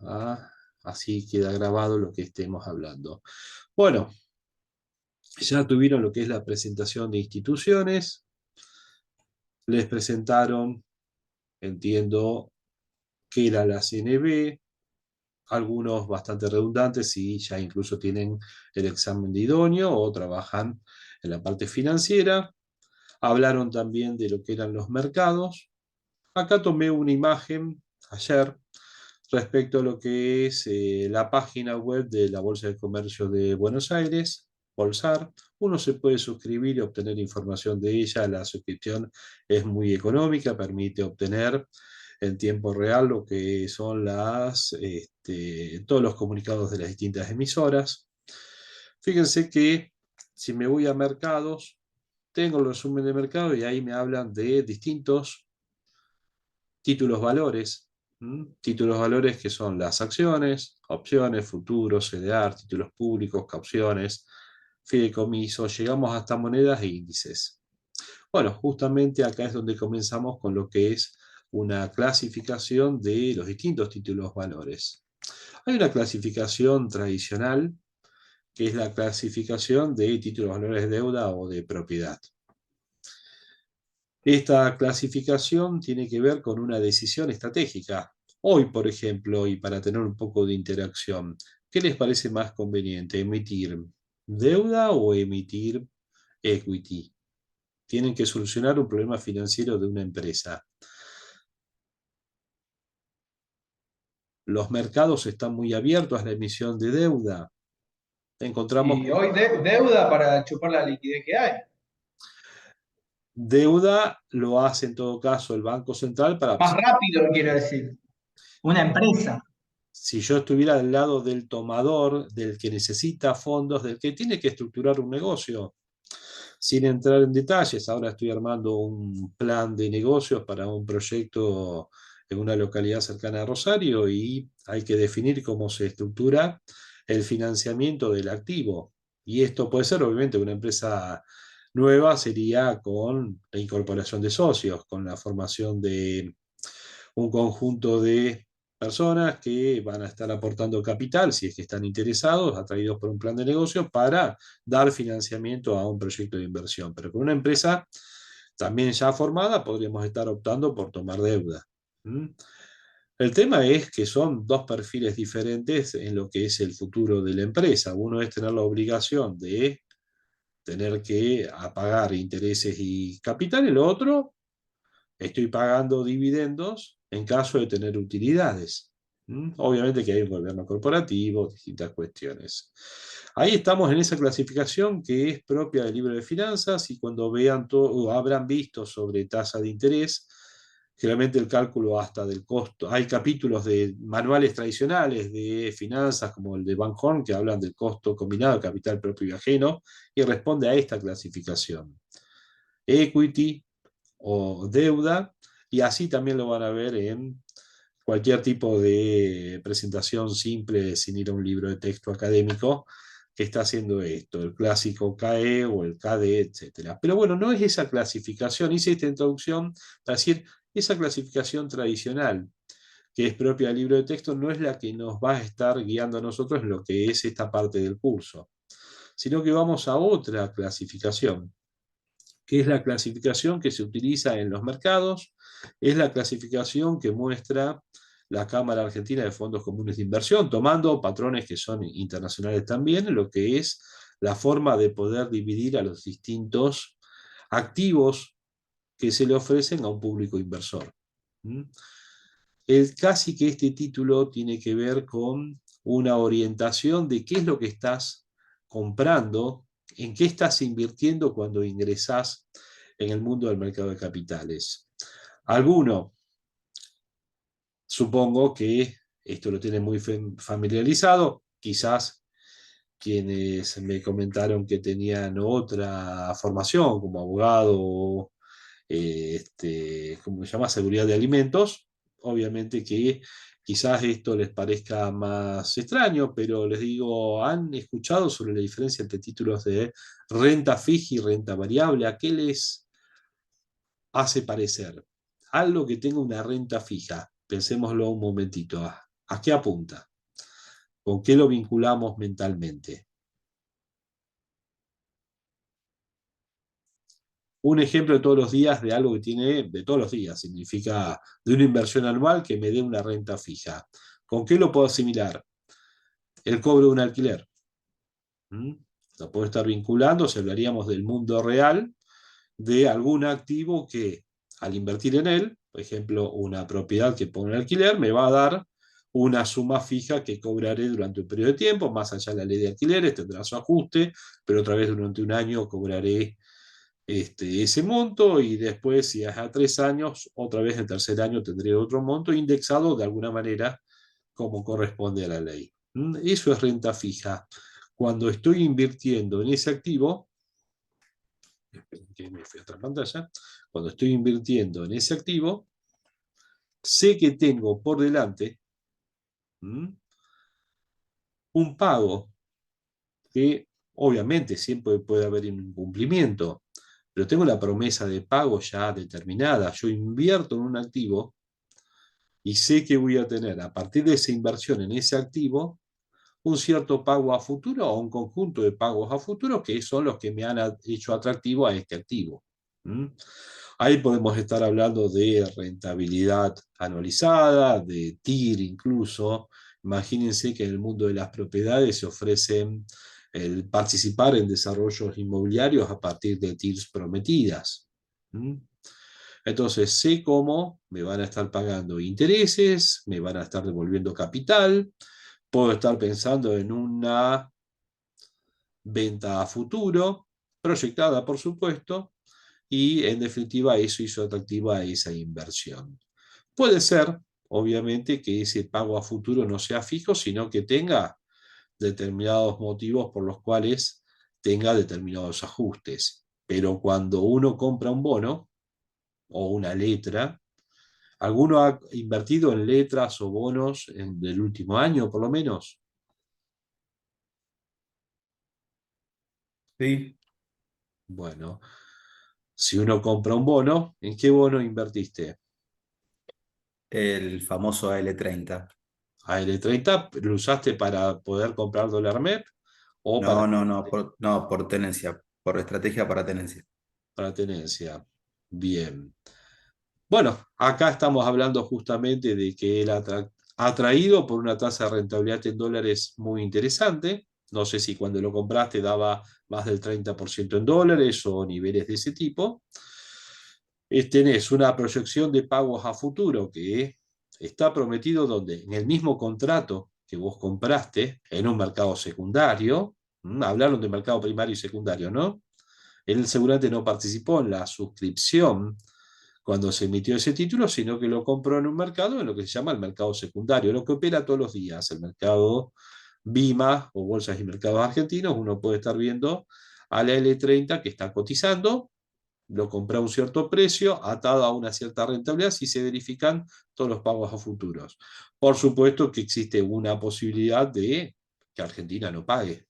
¿ah? Así queda grabado lo que estemos hablando. Bueno, ya tuvieron lo que es la presentación de instituciones. Les presentaron, entiendo, qué era la CNB, algunos bastante redundantes y ya incluso tienen el examen de idóneo o trabajan en la parte financiera. Hablaron también de lo que eran los mercados. Acá tomé una imagen ayer respecto a lo que es la página web de la Bolsa de Comercio de Buenos Aires, Bolsar. Uno se puede suscribir y obtener información de ella. La suscripción es muy económica, permite obtener en tiempo real lo que son todos los comunicados de las distintas emisoras. Fíjense que si me voy a mercados, tengo el resumen de mercado y ahí me hablan de distintos títulos valores. Títulos valores que son las acciones, opciones, futuros, CDR, títulos públicos, cauciones, fideicomisos, llegamos hasta monedas e índices. Bueno, justamente acá es donde comenzamos con lo que es una clasificación de los distintos títulos valores. Hay una clasificación tradicional que es la clasificación de títulos valores de deuda o de propiedad. Esta clasificación tiene que ver con una decisión estratégica. Hoy, por ejemplo, y para tener un poco de interacción, ¿qué les parece más conveniente? ¿Emitir deuda o emitir equity? Tienen que solucionar un problema financiero de una empresa. Los mercados están muy abiertos a la emisión de deuda. Encontramos Y hoy deuda para chupar la liquidez que hay. deuda, lo hace en todo caso el Banco Central para Más absorber. rápido, quiero decir. Una empresa. Si yo estuviera del lado del tomador, del que necesita fondos, del que tiene que estructurar un negocio, sin entrar en detalles, ahora estoy armando un plan de negocios para un proyecto en una localidad cercana a Rosario y hay que definir cómo se estructura el financiamiento del activo. Y esto puede ser, obviamente, una empresa nueva, sería con la incorporación de socios, con la formación de un conjunto de personas que van a estar aportando capital, si es que están interesados, atraídos por un plan de negocio, para dar financiamiento a un proyecto de inversión. Pero con una empresa también ya formada, podríamos estar optando por tomar deuda. ¿Mm? El tema es que son dos perfiles diferentes en lo que es el futuro de la empresa. Uno es tener la obligación de tener que pagar intereses y capital, y lo otro estoy pagando dividendos en caso de tener utilidades. Obviamente que hay un gobierno corporativo, distintas cuestiones. Ahí estamos en esa clasificación que es propia del libro de finanzas y cuando vean todo, o habrán visto sobre tasa de interés, generalmente el cálculo hasta del costo. Hay capítulos de manuales tradicionales de finanzas como el de Van Horn que hablan del costo combinado de capital propio y ajeno y responde a esta clasificación. Equity, o deuda, y así también lo van a ver en cualquier tipo de presentación simple sin ir a un libro de texto académico que está haciendo esto, el clásico CAE o el KD, etcétera. Pero bueno, no es esa clasificación, hice esta introducción para decir, esa clasificación tradicional que es propia del libro de texto no es la que nos va a estar guiando a nosotros en lo que es esta parte del curso, sino que vamos a otra clasificación que es la clasificación que se utiliza en los mercados, es la clasificación que muestra la Cámara Argentina de Fondos Comunes de Inversión, tomando patrones que son internacionales también, lo que es la forma de poder dividir a los distintos activos que se le ofrecen a un público inversor. Casi que este título tiene que ver con una orientación de qué es lo que estás comprando, en qué estás invirtiendo cuando ingresás en el mundo del mercado de capitales. Alguno, supongo que esto lo tiene muy familiarizado, quizás quienes me comentaron que tenían otra formación como abogado, ¿cómo se llama? Seguridad de alimentos. Obviamente que quizás esto les parezca más extraño, pero les digo, ¿han escuchado sobre la diferencia entre títulos de renta fija y renta variable? ¿A qué les hace parecer? Algo que tenga una renta fija. Pensémoslo un momentito. ¿A qué apunta? ¿Con qué lo vinculamos mentalmente? Un ejemplo de todos los días de algo que tiene, de todos los días, significa de una inversión anual que me dé una renta fija. ¿Con qué lo puedo asimilar? El cobro de un alquiler. ¿Mm? Lo puedo estar vinculando, si hablaríamos del mundo real, de algún activo que al invertir en él, por ejemplo, una propiedad que pongo en alquiler, me va a dar una suma fija que cobraré durante un periodo de tiempo, más allá de la ley de alquileres, tendrá su ajuste, pero otra vez durante un año cobraré ese monto y después, si es a 3 años, otra vez en el tercer año tendré otro monto indexado de alguna manera como corresponde a la ley. Eso es renta fija. Cuando estoy invirtiendo en ese activo, que me fui a otra pantalla, cuando estoy invirtiendo en ese activo, sé que tengo por delante un pago que obviamente siempre puede haber incumplimiento, pero tengo la promesa de pago ya determinada. Yo invierto en un activo y sé que voy a tener a partir de esa inversión en ese activo un cierto pago a futuro o un conjunto de pagos a futuro que son los que me han hecho atractivo a este activo. ¿Mm? Ahí podemos estar hablando de rentabilidad anualizada, de TIR incluso. Imagínense que en el mundo de las propiedades se ofrecen el participar en desarrollos inmobiliarios a partir de TIRs prometidas. ¿Mm? Entonces sé cómo me van a estar pagando intereses, me van a estar devolviendo capital, puedo estar pensando en una venta a futuro, proyectada por supuesto, y en definitiva eso hizo atractiva esa inversión. Puede ser, obviamente, que ese pago a futuro no sea fijo, sino que tenga determinados motivos por los cuales tenga determinados ajustes. Pero cuando uno compra un bono o una letra, ¿alguno ha invertido en letras o bonos en el último año, por lo menos? Sí, Bueno, si uno compra un bono, ¿en qué bono invertiste? el famoso AL30. AL30, ¿lo usaste para poder comprar dólar MEP o No, por tenencia, por estrategia para tenencia. para tenencia? Bien. Bueno, acá estamos hablando justamente de que él atraído por una tasa de rentabilidad en dólares muy interesante. No sé si cuando lo compraste daba más del 30% en dólares o niveles de ese tipo. Tenés una proyección de pagos a futuro que está prometido donde en el mismo contrato que vos compraste en un mercado secundario, hablaron de mercado primario y secundario, ¿no? Él seguramente no participó en la suscripción cuando se emitió ese título, sino que lo compró en un mercado, en lo que se llama el mercado secundario, lo que opera todos los días, el mercado BIMA o bolsas y mercados argentinos. Uno puede estar viendo a la L30 que está cotizando, lo compra a un cierto precio, atado a una cierta rentabilidad, si se verifican todos los pagos a futuros. Por supuesto que existe una posibilidad de que Argentina no pague.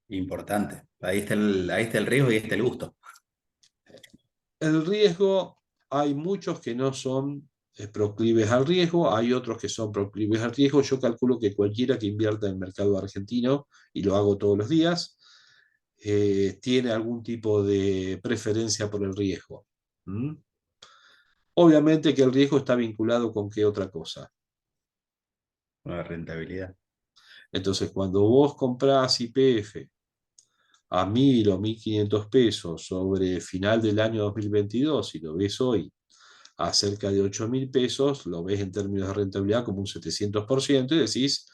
Importante. Ahí está el riesgo y ahí está el gusto. El riesgo, hay muchos que no son proclives al riesgo, hay otros que son proclives al riesgo. Yo calculo que cualquiera que invierta en el mercado argentino, y lo hago todos los días, tiene algún tipo de preferencia por el riesgo. ¿Mm? Obviamente que el riesgo está vinculado con qué otra cosa. Una rentabilidad. Entonces, cuando vos comprás YPF a 1.000 o 1.500 pesos sobre final del año 2022 y lo ves hoy a cerca de 8.000 pesos, lo ves en términos de rentabilidad como un 700% y decís,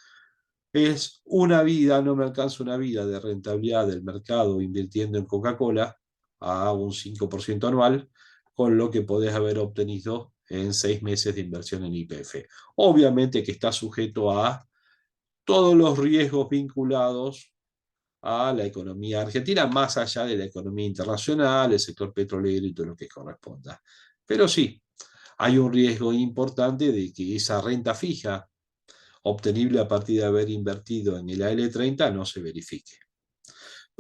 es una vida, no me alcanza una vida de rentabilidad del mercado invirtiendo en Coca-Cola a un 5% anual, con lo que podés haber obtenido en 6 meses de inversión en YPF. Obviamente que está sujeto a todos los riesgos vinculados a la economía argentina, más allá de la economía internacional, el sector petrolero y todo lo que corresponda. Pero sí, hay un riesgo importante de que esa renta fija obtenible a partir de haber invertido en el AL30 no se verifique.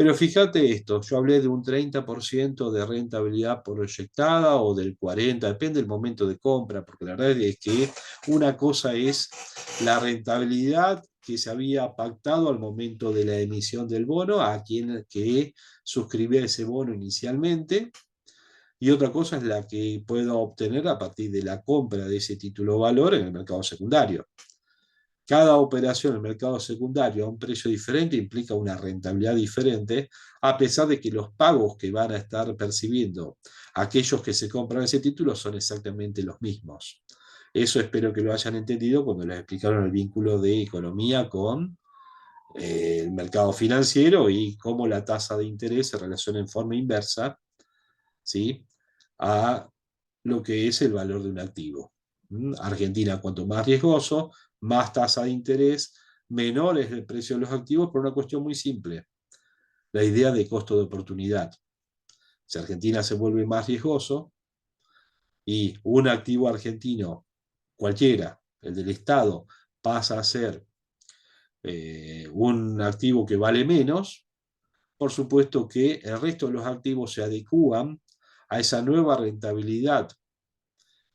Pero fíjate esto, yo hablé de un 30% de rentabilidad proyectada o del 40%, depende del momento de compra, porque la verdad es que una cosa es la rentabilidad que se había pactado al momento de la emisión del bono a quien que suscribía ese bono inicialmente, y otra cosa es la que puedo obtener a partir de la compra de ese título valor en el mercado secundario. Cada operación en el mercado secundario a un precio diferente implica una rentabilidad diferente, a pesar de que los pagos que van a estar percibiendo aquellos que se compran ese título son exactamente los mismos. Eso espero que lo hayan entendido cuando les explicaron el vínculo de economía con el mercado financiero y cómo la tasa de interés se relaciona en forma inversa, ¿sí?, a lo que es el valor de un activo. Argentina, cuanto más riesgoso, más tasa de interés, menor es el precio de los activos por una cuestión muy simple, la idea de costo de oportunidad. Si Argentina se vuelve más riesgoso y un activo argentino, cualquiera, el del Estado, pasa a ser un activo que vale menos, por supuesto que el resto de los activos se adecúan a esa nueva rentabilidad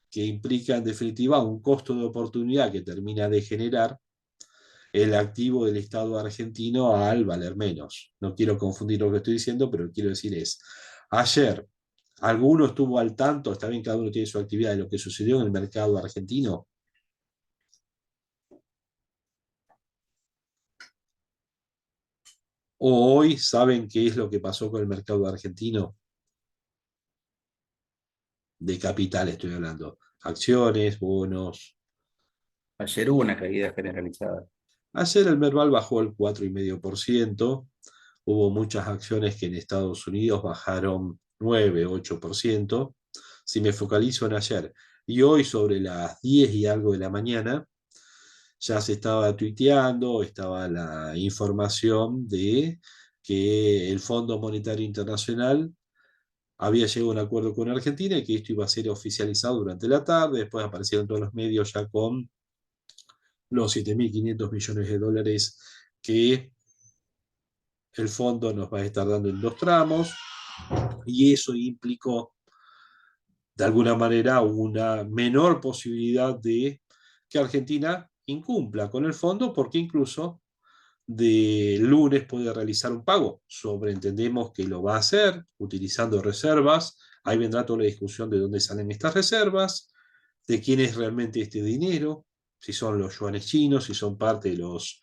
que implica en definitiva un costo de oportunidad que termina de generar el activo del Estado argentino al valer menos. No quiero confundir lo que estoy diciendo, pero quiero decir es, ayer, ¿alguno estuvo al tanto? Está bien, cada uno tiene su actividad de lo que sucedió en el mercado argentino. ¿O hoy saben qué es lo que pasó con el mercado argentino? De capital estoy hablando. Acciones, bonos. Ayer hubo una caída generalizada. Ayer el Merval bajó el 4,5%. Hubo muchas acciones que en Estados Unidos bajaron 9, 8%. Si me focalizo en ayer y hoy sobre las 10 y algo de la mañana, ya se estaba tuiteando, estaba la información de que el Fondo Monetario Internacional había llegado a un acuerdo con Argentina y que esto iba a ser oficializado durante la tarde. Después aparecieron todos los medios ya con los 7.500 millones de dólares que el fondo nos va a estar dando en 2 tramos, y eso implicó de alguna manera una menor posibilidad de que Argentina incumpla con el fondo, porque incluso de lunes puede realizar un pago. Sobreentendemos que lo va a hacer utilizando reservas. Ahí vendrá toda la discusión de dónde salen estas reservas, de quién es realmente este dinero, si son los yuanes chinos, si son parte de los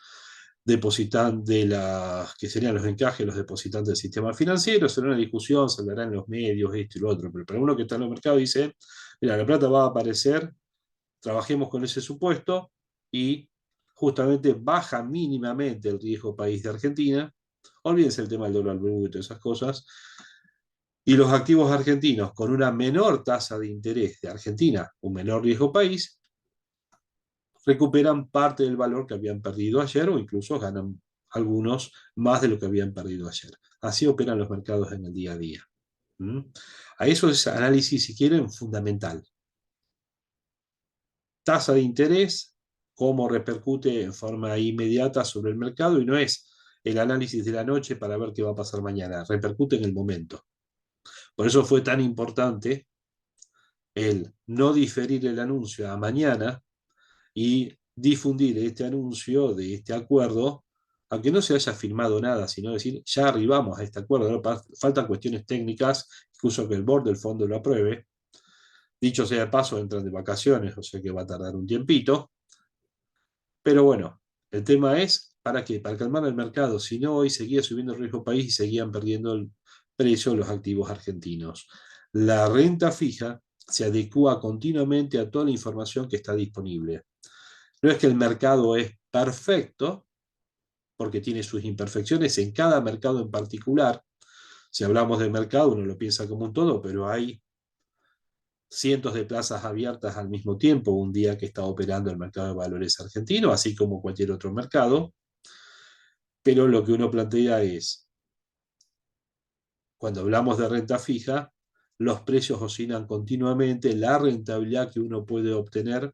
depositantes de las que serían los encajes, los depositantes del sistema financiero. Será una discusión, se hablará en los medios, esto y lo otro, pero para uno que está en el mercado dice, mira, la plata va a aparecer, trabajemos con ese supuesto y justamente baja mínimamente el riesgo país de Argentina. Olvídense el tema del dólar bruto y todas esas cosas. Y los activos argentinos con una menor tasa de interés de Argentina, un menor riesgo país, recuperan parte del valor que habían perdido ayer o incluso ganan algunos más de lo que habían perdido ayer. Así operan los mercados en el día a día. A eso es análisis, si quieren, fundamental. Tasa de interés, cómo repercute en forma inmediata sobre el mercado, y no es el análisis de la noche para ver qué va a pasar mañana, repercute en el momento. Por eso fue tan importante el no diferir el anuncio a mañana y difundir este anuncio de este acuerdo, aunque no se haya firmado nada, sino decir, ya arribamos a este acuerdo, ahora faltan cuestiones técnicas, incluso que el board del fondo lo apruebe. Dicho sea de paso, entran de vacaciones, o sea que va a tardar un tiempito. Pero bueno, el tema es, ¿para qué? Para calmar el mercado. Si no, hoy seguía subiendo el riesgo país y seguían perdiendo el precio de los activos argentinos. La renta fija se adecua continuamente a toda la información que está disponible. No es que el mercado es perfecto, porque tiene sus imperfecciones en cada mercado en particular. Si hablamos de mercado, uno lo piensa como un todo, pero hay cientos de plazas abiertas al mismo tiempo un día que está operando el mercado de valores argentino, así como cualquier otro mercado. Pero lo que uno plantea es, cuando hablamos de renta fija, los precios oscilan continuamente, la rentabilidad que uno puede obtener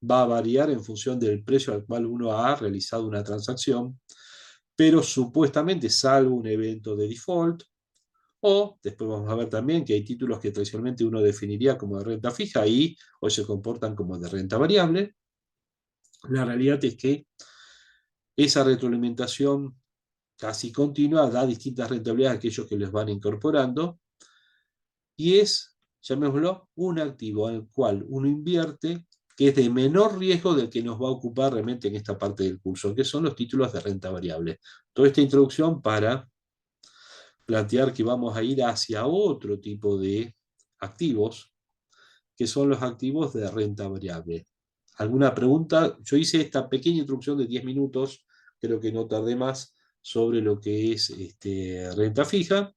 va a variar en función del precio al cual uno ha realizado una transacción, pero supuestamente salvo un evento de default, o después vamos a ver también que hay títulos que tradicionalmente uno definiría como de renta fija y hoy se comportan como de renta variable. La realidad es que esa retroalimentación casi continua da distintas rentabilidades a aquellos que les van incorporando y es, llamémoslo, un activo en el cual uno invierte que es de menor riesgo del que nos va a ocupar realmente en esta parte del curso, que son los títulos de renta variable. Toda esta introducción para plantear que vamos a ir hacia otro tipo de activos, que son los activos de renta variable. ¿Alguna pregunta? Yo hice esta pequeña introducción de 10 minutos, creo que no tardé más, sobre lo que es renta fija.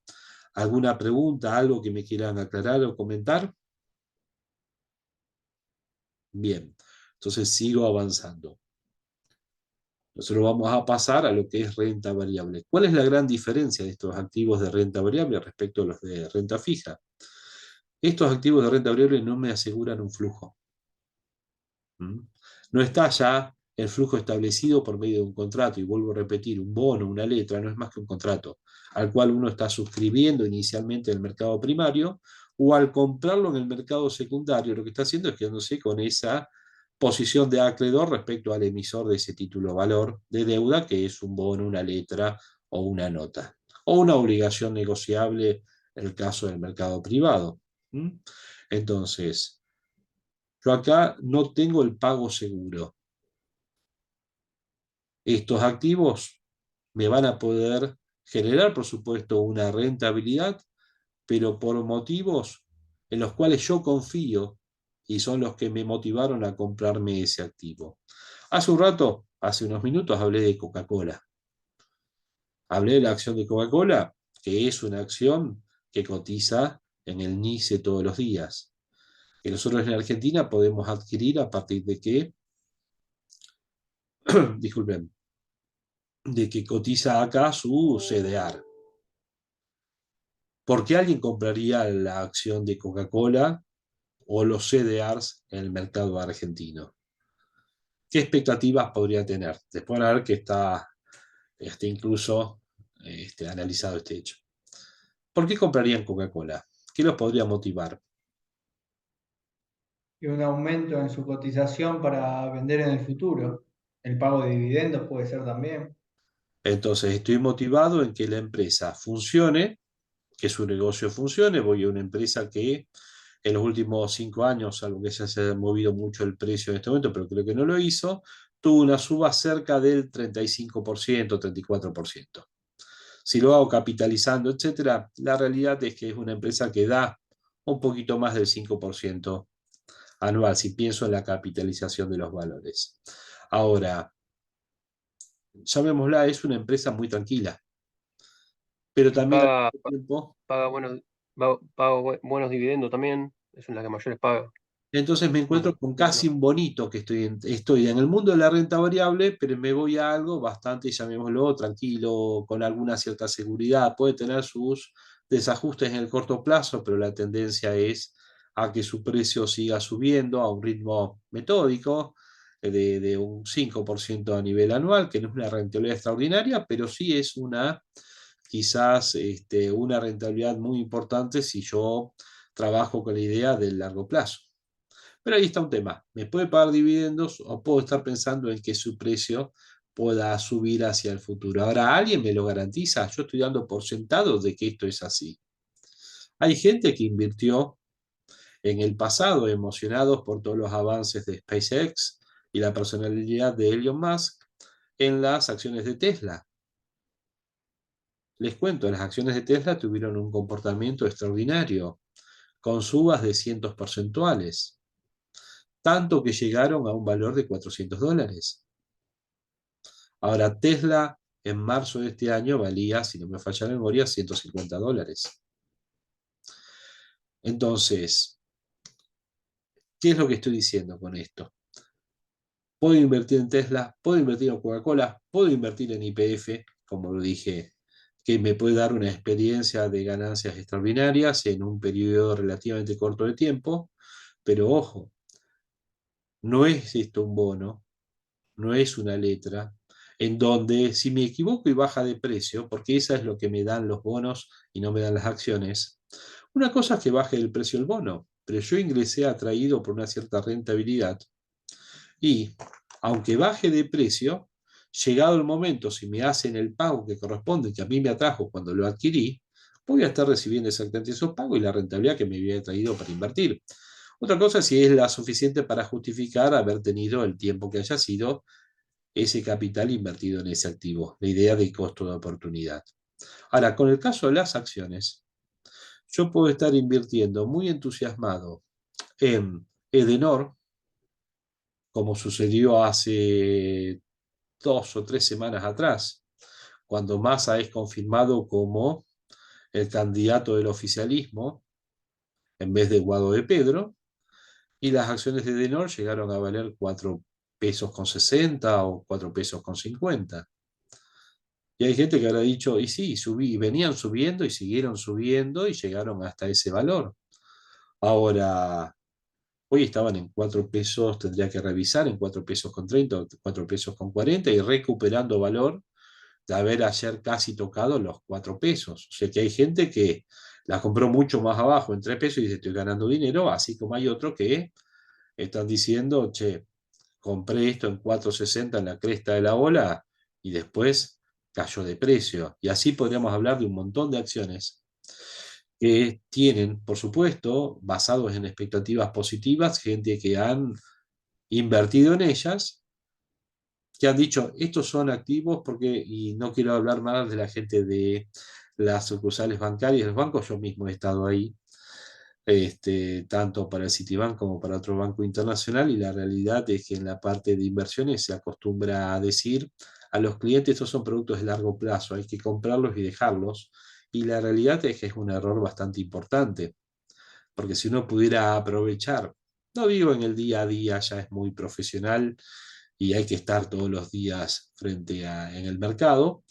¿Alguna pregunta, algo que me quieran aclarar o comentar? Bien, entonces sigo avanzando. Nosotros vamos a pasar a lo que es renta variable. ¿Cuál es la gran diferencia de estos activos de renta variable respecto a los de renta fija? Estos activos de renta variable no me aseguran un flujo. No está ya el flujo establecido por medio de un contrato, y vuelvo a repetir, un bono, una letra, no es más que un contrato, al cual uno está suscribiendo inicialmente en el mercado primario, o al comprarlo en el mercado secundario, lo que está haciendo es quedándose con esa posición de acreedor respecto al emisor de ese título valor de deuda, que es un bono, una letra o una nota, o una obligación negociable en el caso del mercado privado. Entonces, yo acá no tengo el pago seguro. Estos activos me van a poder generar, por supuesto, una rentabilidad, pero por motivos en los cuales yo confío y son los que me motivaron a comprarme ese activo. Hace un rato, hace unos minutos, hablé de Coca-Cola. Hablé de la acción de Coca-Cola, que es una acción que cotiza en el NYSE todos los días, que nosotros en Argentina podemos adquirir a partir de que, disculpen, de que cotiza acá su CDR. ¿Por qué alguien compraría la acción de Coca-Cola o los CDRs en el mercado argentino? ¿Qué expectativas podría tener? Después de ver que está incluso analizado este hecho. ¿Por qué comprarían Coca-Cola? ¿Qué los podría motivar? Y un aumento en su cotización para vender en el futuro. El pago de dividendos puede ser también. Entonces, estoy motivado en que la empresa funcione, que su negocio funcione. Voy a una empresa que en los últimos 5 años, salvo que ya se haya movido mucho el precio en este momento, pero creo que no lo hizo, tuvo una suba cerca del 35%, 34%. Si lo hago capitalizando, etcétera, la realidad es que es una empresa que da un poquito más del 5% anual, si pienso en la capitalización de los valores. Ahora, llamémosla, es una empresa muy tranquila, pero Y también al mismo tiempo. paga buenos dividendos también, es una de las que mayores paga. Entonces me encuentro con casi Bueno, un bonito que estoy en el mundo de la renta variable, pero me voy a algo bastante, llamémoslo, tranquilo, con alguna cierta seguridad. Puede tener sus desajustes en el corto plazo, pero la tendencia es a que su precio siga subiendo a un ritmo metódico de un 5% a nivel anual, que no es una rentabilidad extraordinaria, pero sí es quizás una rentabilidad muy importante si yo trabajo con la idea del largo plazo. Pero ahí está un tema. ¿Me puede pagar dividendos o puedo estar pensando en que su precio pueda subir hacia el futuro? Ahora, ¿alguien me lo garantiza? Yo estoy dando por sentado de que esto es así. Hay gente que invirtió en el pasado, emocionados por todos los avances de SpaceX y la personalidad de Elon Musk, en las acciones de Tesla. Les cuento, las acciones de Tesla tuvieron un comportamiento extraordinario, con subas de cientos porcentuales, tanto que llegaron a un valor de $400. Ahora, Tesla en marzo de este año valía, si no me falla la memoria, $150. Entonces, ¿qué es lo que estoy diciendo con esto? Puedo invertir en Tesla, puedo invertir en Coca-Cola, puedo invertir en YPF, como lo dije, que me puede dar una experiencia de ganancias extraordinarias en un periodo relativamente corto de tiempo, pero ojo, no es esto un bono, no es una letra. en donde si me equivoco y baja de precio, porque eso es lo que me dan los bonos y no me dan las acciones, una cosa es que baje el precio del bono, pero yo ingresé atraído por una cierta rentabilidad y, aunque baje de precio, llegado el momento, si me hacen el pago que corresponde, que a mí me atrajo cuando lo adquirí, voy a estar recibiendo exactamente esos pagos y la rentabilidad que me había traído para invertir. Otra cosa es si es la suficiente para justificar haber tenido el tiempo que haya sido ese capital invertido en ese activo, la idea de costo de oportunidad. Ahora, con el caso de las acciones, yo puedo estar invirtiendo muy entusiasmado en Edenor, como sucedió hace 2 o 3 semanas atrás, cuando Massa es confirmado como el candidato del oficialismo en vez de Guado de Pedro, y las acciones de Edenor llegaron a valer 4,60 pesos o 4,50 pesos. Y hay gente que habrá dicho, y sí, subí, y venían subiendo y siguieron subiendo y llegaron hasta ese valor. Ahora, hoy estaban en 4 pesos, tendría que revisar, en 4,30 pesos o 4,40 pesos, y recuperando valor de haber ayer casi tocado los 4 pesos. O sea que hay gente que la compró mucho más abajo, en 3 pesos, y dice, estoy ganando dinero, así como hay otros que están diciendo, che, compré esto en 4,60 en la cresta de la ola y después cayó de precio. Y así podríamos hablar de un montón de acciones que tienen, por supuesto, basados en expectativas positivas, gente que han invertido en ellas, que han dicho, estos son activos porque, y no quiero hablar más de la gente de las sucursales bancarias, los bancos, yo mismo he estado ahí, tanto para el Citibank como para otro banco internacional, y la realidad es que en la parte de inversiones se acostumbra a decir a los clientes, estos son productos de largo plazo, hay que comprarlos y dejarlos, y la realidad es que es un error bastante importante, porque si uno pudiera aprovechar, no digo en el día a día, ya es muy profesional y hay que estar todos los días en el mercado,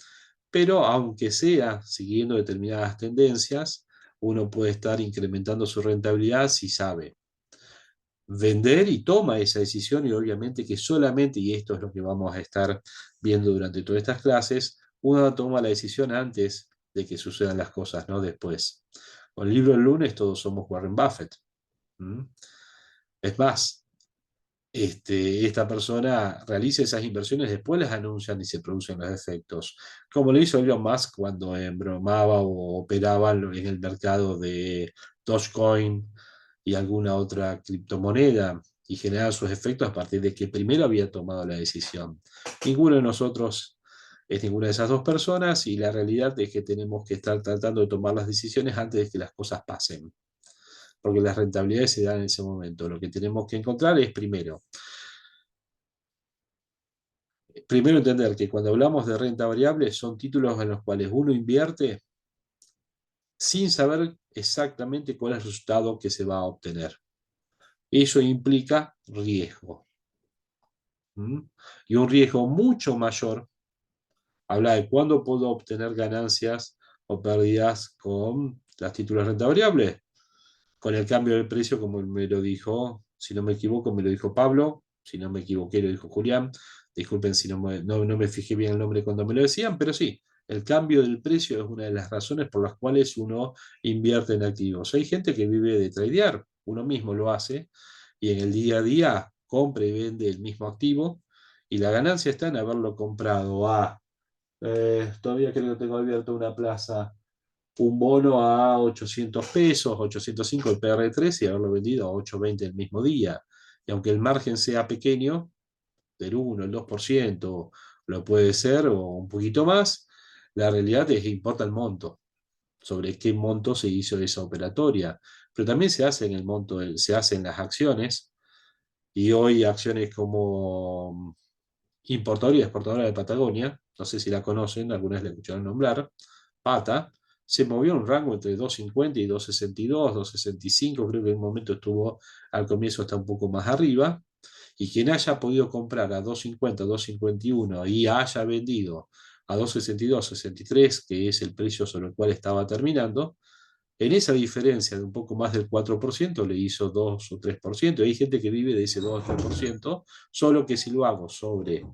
pero aunque sea siguiendo determinadas tendencias, uno puede estar incrementando su rentabilidad si sabe vender y toma esa decisión, y obviamente que solamente, y esto es lo que vamos a estar viendo durante todas estas clases, uno toma la decisión antes de que sucedan las cosas, no después. Con el libro del lunes todos somos Warren Buffett. ¿Mm? Es más, esta persona realiza esas inversiones, después las anuncian y se producen los efectos. Como lo hizo Elon Musk cuando embromaba o operaba en el mercado de Dogecoin y alguna otra criptomoneda, y generaba sus efectos a partir de que primero había tomado la decisión. Ninguno de nosotros es ninguna de esas dos personas, y la realidad es que tenemos que estar tratando de tomar las decisiones antes de que las cosas pasen, porque las rentabilidades se dan en ese momento. Lo que tenemos que encontrar es primero entender que cuando hablamos de renta variable son títulos en los cuales uno invierte sin saber exactamente cuál es el resultado que se va a obtener. Eso implica riesgo. ¿Mm? Y un riesgo mucho mayor habla de cuándo puedo obtener ganancias o pérdidas con las títulos de renta variable. Con el cambio del precio, como me lo dijo, si no me equivoco, me lo dijo Pablo, si no me equivoqué, lo dijo Julián. Disculpen si no me fijé bien el nombre cuando me lo decían, pero sí, el cambio del precio es una de las razones por las cuales uno invierte en activos. Hay gente que vive de tradear, uno mismo lo hace, y en el día a día compra y vende el mismo activo, y la ganancia está en haberlo comprado todavía creo que tengo abierto una plaza, un bono a 800 pesos, 805 el PR3, y haberlo vendido a 820 el mismo día. Y aunque el margen sea pequeño, del 1, el 2%, lo puede ser, o un poquito más, la realidad es que importa el monto, sobre qué monto se hizo esa operatoria. Pero también se hace en el monto, se hace en las acciones, y hoy acciones como importadora y exportadora de Patagonia, no sé si la conocen, algunas la escucharon nombrar, Pata, se movió en un rango entre 2,50 y 2,62, 2,65, creo que en un momento estuvo al comienzo hasta un poco más arriba, y quien haya podido comprar a 2,50, 2,51 y haya vendido a 2,62, 63, que es el precio sobre el cual estaba terminando, en esa diferencia de un poco más del 4% le hizo 2 o 3%. Hay gente que vive de ese 2 o 3%, solo que si lo hago sobre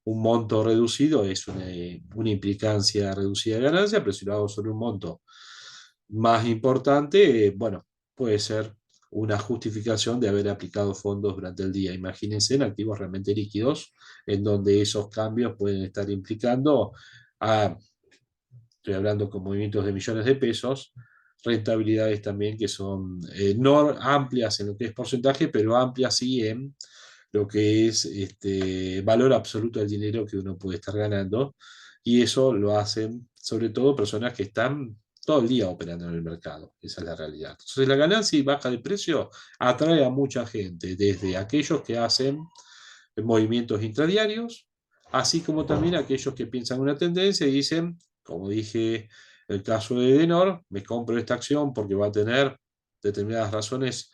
un monto reducido es una implicancia reducida de ganancia, pero si lo hago sobre un monto más importante, bueno, puede ser una justificación de haber aplicado fondos durante el día. Imagínense en activos realmente líquidos, en donde esos cambios pueden estar implicando a, estoy hablando con movimientos de millones de pesos, rentabilidades también que son no amplias en lo que es porcentaje, pero amplias sí en lo que es valor absoluto del dinero que uno puede estar ganando. Y eso lo hacen sobre todo personas que están todo el día operando en el mercado. Esa es la realidad. Entonces la ganancia y baja de precio atrae a mucha gente, desde aquellos que hacen movimientos intradiarios, así como también aquellos que piensan una tendencia y dicen, como dije, el caso de Edenor, me compro esta acción porque va a tener determinadas razones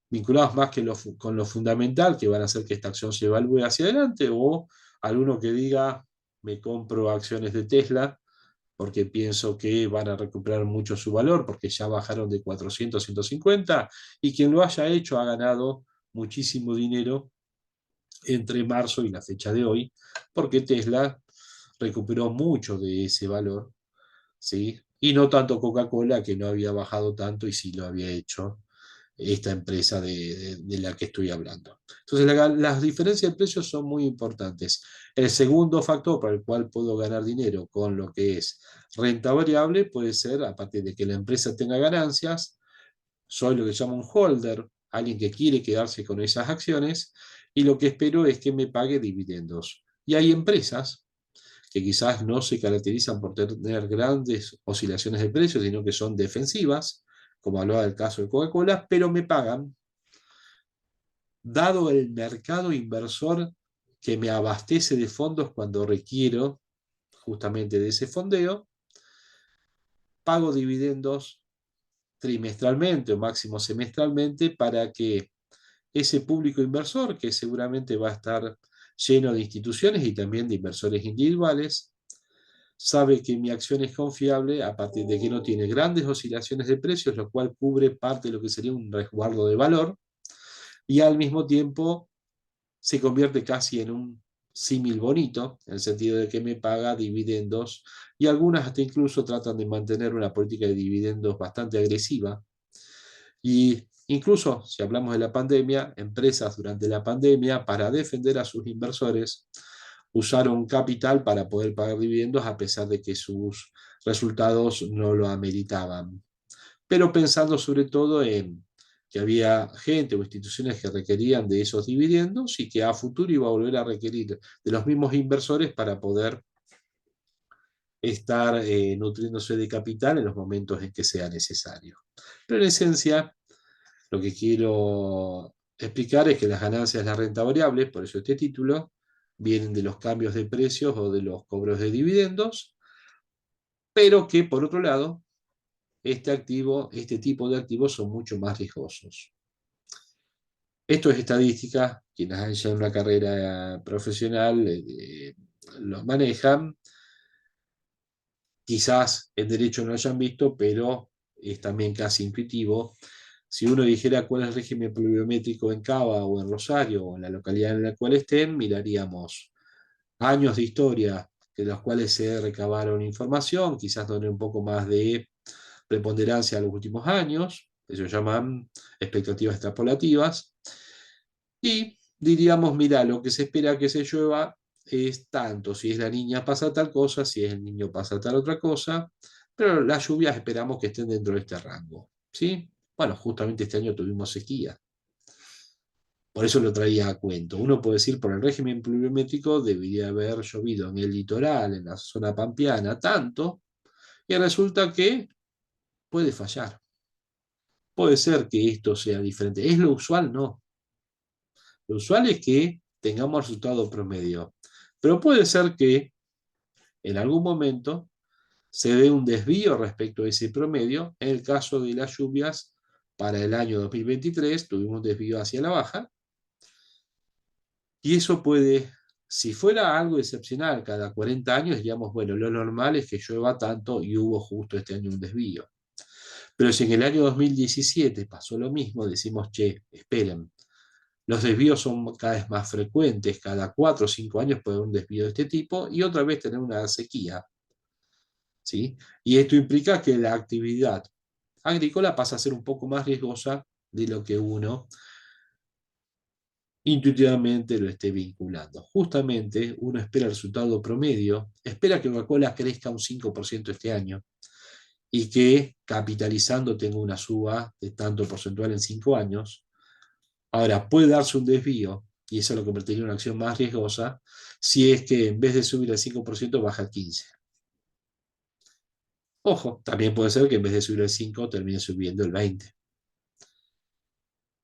vinculadas más que con lo fundamental que van a hacer que esta acción se evalúe hacia adelante, o alguno que diga, me compro acciones de Tesla porque pienso que van a recuperar mucho su valor, porque ya bajaron de 400 a 150, y quien lo haya hecho ha ganado muchísimo dinero entre marzo y la fecha de hoy, porque Tesla recuperó mucho de ese valor, ¿sí? Y no tanto Coca-Cola, que no había bajado tanto y sí lo había hecho esta empresa de la que estoy hablando. Entonces, las diferencias de precios son muy importantes. El segundo factor para el cual puedo ganar dinero con lo que es renta variable puede ser, aparte de que la empresa tenga ganancias, soy lo que se llama un holder, alguien que quiere quedarse con esas acciones, y lo que espero es que me pague dividendos. Y hay empresas que quizás no se caracterizan por tener grandes oscilaciones de precios, sino que son defensivas, como hablaba del caso de Coca-Cola, pero me pagan, dado el mercado inversor que me abastece de fondos cuando requiero justamente de ese fondeo, pago dividendos trimestralmente o máximo semestralmente para que ese público inversor, que seguramente va a estar lleno de instituciones y también de inversores individuales, sabe que mi acción es confiable a partir de que no tiene grandes oscilaciones de precios, lo cual cubre parte de lo que sería un resguardo de valor, y al mismo tiempo se convierte casi en un símil bonito, en el sentido de que me paga dividendos, y algunas hasta incluso tratan de mantener una política de dividendos bastante agresiva. Y incluso, si hablamos de la pandemia, empresas durante la pandemia, para defender a sus inversores, usaron capital para poder pagar dividendos a pesar de que sus resultados no lo ameritaban. Pero pensando sobre todo en que había gente o instituciones que requerían de esos dividendos y que a futuro iba a volver a requerir de los mismos inversores para poder estar nutriéndose de capital en los momentos en que sea necesario. Pero en esencia, lo que quiero explicar es que las ganancias de la renta variable, por eso este título, vienen de los cambios de precios o de los cobros de dividendos, pero que por otro lado, este tipo de activos son mucho más riesgosos. Esto es estadística, quienes han hecho una carrera profesional lo manejan. Quizás en derecho no lo hayan visto, pero es también casi intuitivo. Si uno dijera cuál es el régimen pluviométrico en Cava o en Rosario o en la localidad en la cual estén, miraríamos años de historia de los cuales se recabaron información, quizás donde un poco más de preponderancia a los últimos años, eso llaman expectativas extrapolativas, y diríamos, mira, lo que se espera que se llueva es tanto, si es la niña pasa tal cosa, si es el niño pasa tal otra cosa, pero las lluvias esperamos que estén dentro de este rango, ¿sí? Bueno, justamente este año tuvimos sequía. Por eso lo traía a cuento. Uno puede decir, por el régimen pluviométrico debería haber llovido en el litoral, en la zona pampeana, tanto, y resulta que puede fallar. Puede ser que esto sea diferente. ¿Es lo usual? No. Lo usual es que tengamos resultado promedio. Pero puede ser que en algún momento se dé un desvío respecto a ese promedio. En el caso de las lluvias, para el año 2023 tuvimos un desvío hacia la baja. Y eso puede, si fuera algo excepcional, cada 40 años diríamos, bueno, lo normal es que llueva tanto y hubo justo este año un desvío. Pero si en el año 2017 pasó lo mismo, decimos, che, esperen, Los desvíos son cada vez más frecuentes, cada 4 o 5 años puede haber un desvío de este tipo y otra vez tener una sequía, ¿sí? Y esto implica que la actividad agrícola pasa a ser un poco más riesgosa de lo que uno intuitivamente lo esté vinculando. Justamente uno espera el resultado promedio, espera que Coca-Cola crezca un 5% este año y que capitalizando tenga una suba de tanto porcentual en 5 años. Ahora, puede darse un desvío, y eso lo convertiría en una acción más riesgosa, si es que en vez de subir al 5% baja al 15%. Ojo, también puede ser que en vez de subir al 5% termine subiendo el 20%.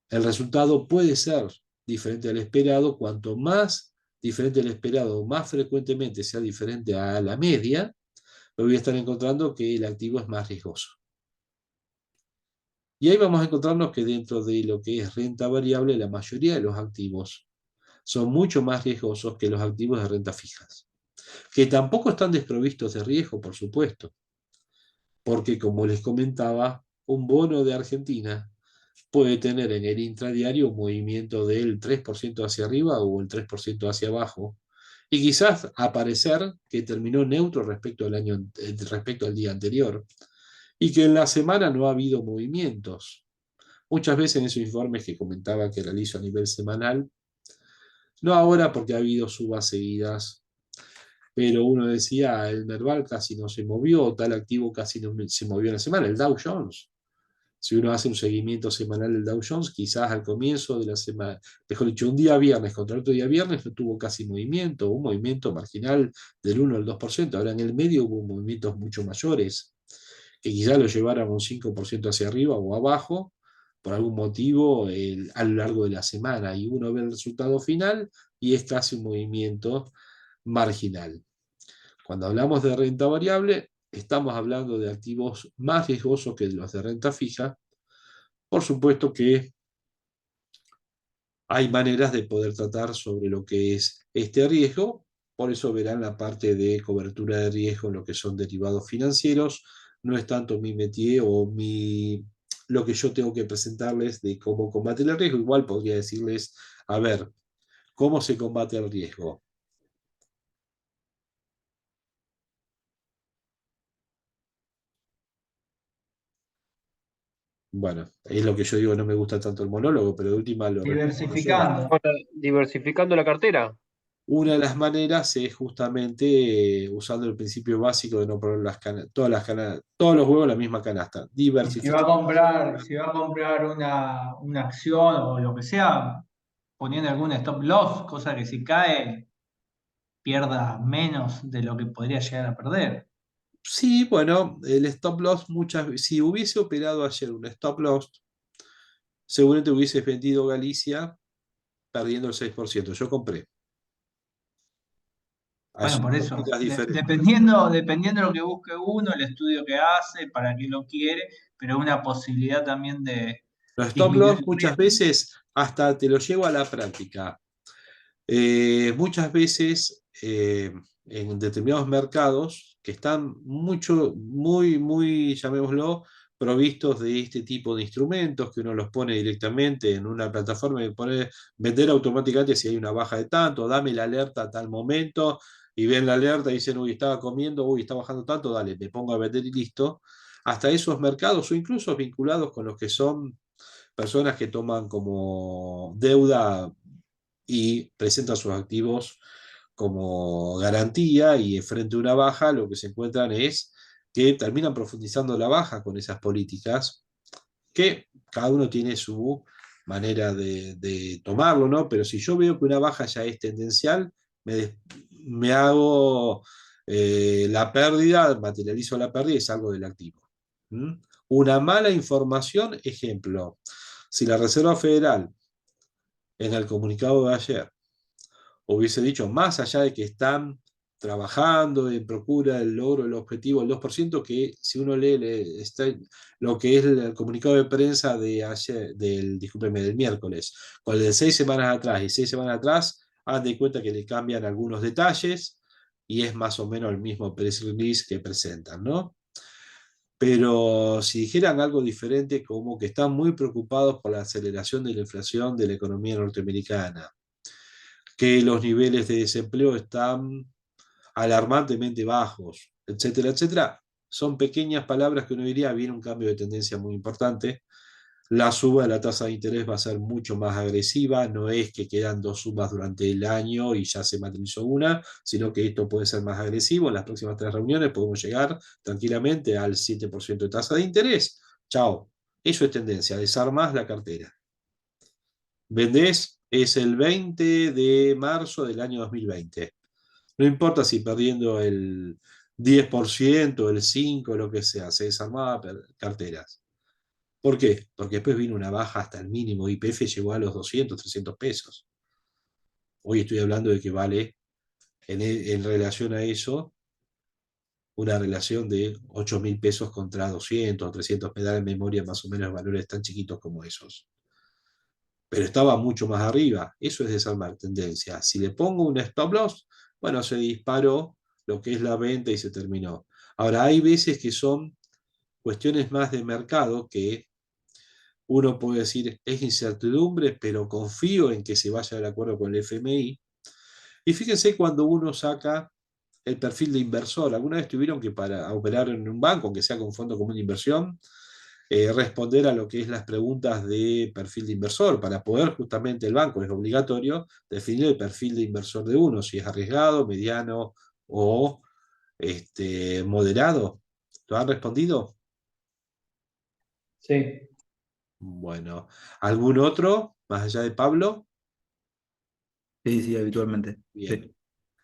El resultado puede ser diferente al esperado. Cuanto más diferente al esperado, más frecuentemente sea diferente a la media, me voy a estar encontrando que el activo es más riesgoso. Y ahí vamos a encontrarnos que dentro de lo que es renta variable, la mayoría de los activos son mucho más riesgosos que los activos de renta fijas, que tampoco están desprovistos de riesgo, por supuesto, porque como les comentaba, un bono de Argentina puede tener en el intradiario un movimiento del 3% hacia arriba o el 3% hacia abajo, y quizás aparecer que terminó neutro respecto al día anterior, y que en la semana no ha habido movimientos. Muchas veces en esos informes que comentaba que realizo a nivel semanal, no ahora porque ha habido subas seguidas, pero uno decía, el Merval casi no se movió, tal activo casi no se movió en la semana, el Dow Jones. Si uno hace un seguimiento semanal del Dow Jones, quizás al comienzo de la semana, mejor dicho, un día viernes contra otro día viernes no tuvo casi movimiento, un movimiento marginal del 1 al 2%. Ahora en el medio hubo movimientos mucho mayores, que quizás lo llevaran un 5% hacia arriba o abajo, por algún motivo a lo largo de la semana. Y uno ve el resultado final y es casi un movimiento marginal. Cuando hablamos de renta variable, estamos hablando de activos más riesgosos que los de renta fija. Por supuesto que hay maneras de poder tratar sobre lo que es este riesgo, por eso verán la parte de cobertura de riesgo en lo que son derivados financieros. No es tanto mi métier o lo que yo tengo que presentarles de cómo combatir el riesgo. Igual podría decirles, a ver, ¿cómo se combate el riesgo? Bueno, es lo que yo digo, no me gusta tanto el monólogo, pero de última lo respondo yo. Diversificando. Bueno, diversificando la cartera. Una de las maneras es justamente usando el principio básico de no poner todos los huevos en la misma canasta. Y si va a Diversificar. comprar, si va a comprar una acción o lo que sea, poniendo algún stop loss, cosa que si cae pierda menos de lo que podría llegar a perder. Sí, bueno, el stop loss si hubiese operado ayer un stop loss, seguramente hubiese vendido Galicia perdiendo el 6%. Yo compré. Bueno, Hay por eso, ópticas diferentes. dependiendo de lo que busque uno, el estudio que hace, para qué lo quiere, pero una posibilidad también de Los stop disminuir loss el muchas riesgo. veces hasta te lo llevo a la práctica. Muchas veces en determinados mercados que están muy, llamémoslo, provistos de este tipo de instrumentos, que uno los pone directamente en una plataforma y pone vender automáticamente si hay una baja de tanto, dame la alerta a tal momento, y ven la alerta y dicen, uy, estaba comiendo, uy, está bajando tanto, dale, me pongo a vender y listo. Hasta esos mercados, o incluso vinculados con los que son personas que toman como deuda y presentan sus activos como garantía y frente a una baja lo que se encuentran es que terminan profundizando la baja con esas políticas, que cada uno tiene su manera de tomarlo, ¿no? Pero si yo veo que una baja ya es tendencial, me hago la pérdida, materializo la pérdida y salgo del activo. ¿Mm? Una mala información, ejemplo, si la Reserva Federal en el comunicado de ayer hubiese dicho, más allá de que están trabajando en procura del logro del objetivo del 2%, que si uno lee lo que es el comunicado de prensa de ayer, discúlpeme, del miércoles, con el de 6 semanas atrás y 6 semanas atrás, hagan de cuenta que le cambian algunos detalles y es más o menos el mismo press release que presentan, ¿no? Pero si dijeran algo diferente, como que están muy preocupados por la aceleración de la inflación de la economía norteamericana, que los niveles de desempleo están alarmantemente bajos, etcétera, etcétera, son pequeñas palabras que uno diría, viene un cambio de tendencia muy importante. La suba de la tasa de interés va a ser mucho más agresiva, no es que quedan dos subas durante el año y ya se materializó una, sino que esto puede ser más agresivo. En las próximas 3 reuniones podemos llegar tranquilamente al 7% de tasa de interés. Chao. Eso es tendencia, desarmás la cartera. Vendés, es el 20 de marzo del año 2020. No importa si perdiendo el 10%, el 5%, lo que sea, se desarmaba carteras. ¿Por qué? Porque después vino una baja hasta el mínimo. YPF llegó a los 200, 300 pesos. Hoy estoy hablando de que vale, en relación a eso, una relación de 8.000 pesos contra 200 o 300. Me da en memoria más o menos valores tan chiquitos como esos. Pero estaba mucho más arriba. Eso es desarmar tendencia. Si le pongo un stop loss, bueno, se disparó lo que es la venta y se terminó. Ahora, hay veces que son cuestiones más de mercado que uno puede decir es incertidumbre, pero confío en que se vaya de acuerdo con el FMI. Y fíjense cuando uno saca el perfil de inversor. ¿Alguna vez tuvieron que para operar en un banco, aunque sea con fondo común de inversión, responder a lo que es las preguntas de perfil de inversor? Para poder justamente el banco es obligatorio definir el perfil de inversor de uno, si es arriesgado, mediano o moderado. ¿Lo han respondido? Sí. Bueno, ¿algún otro más allá de Pablo? Sí, sí, habitualmente. Bien, Sí.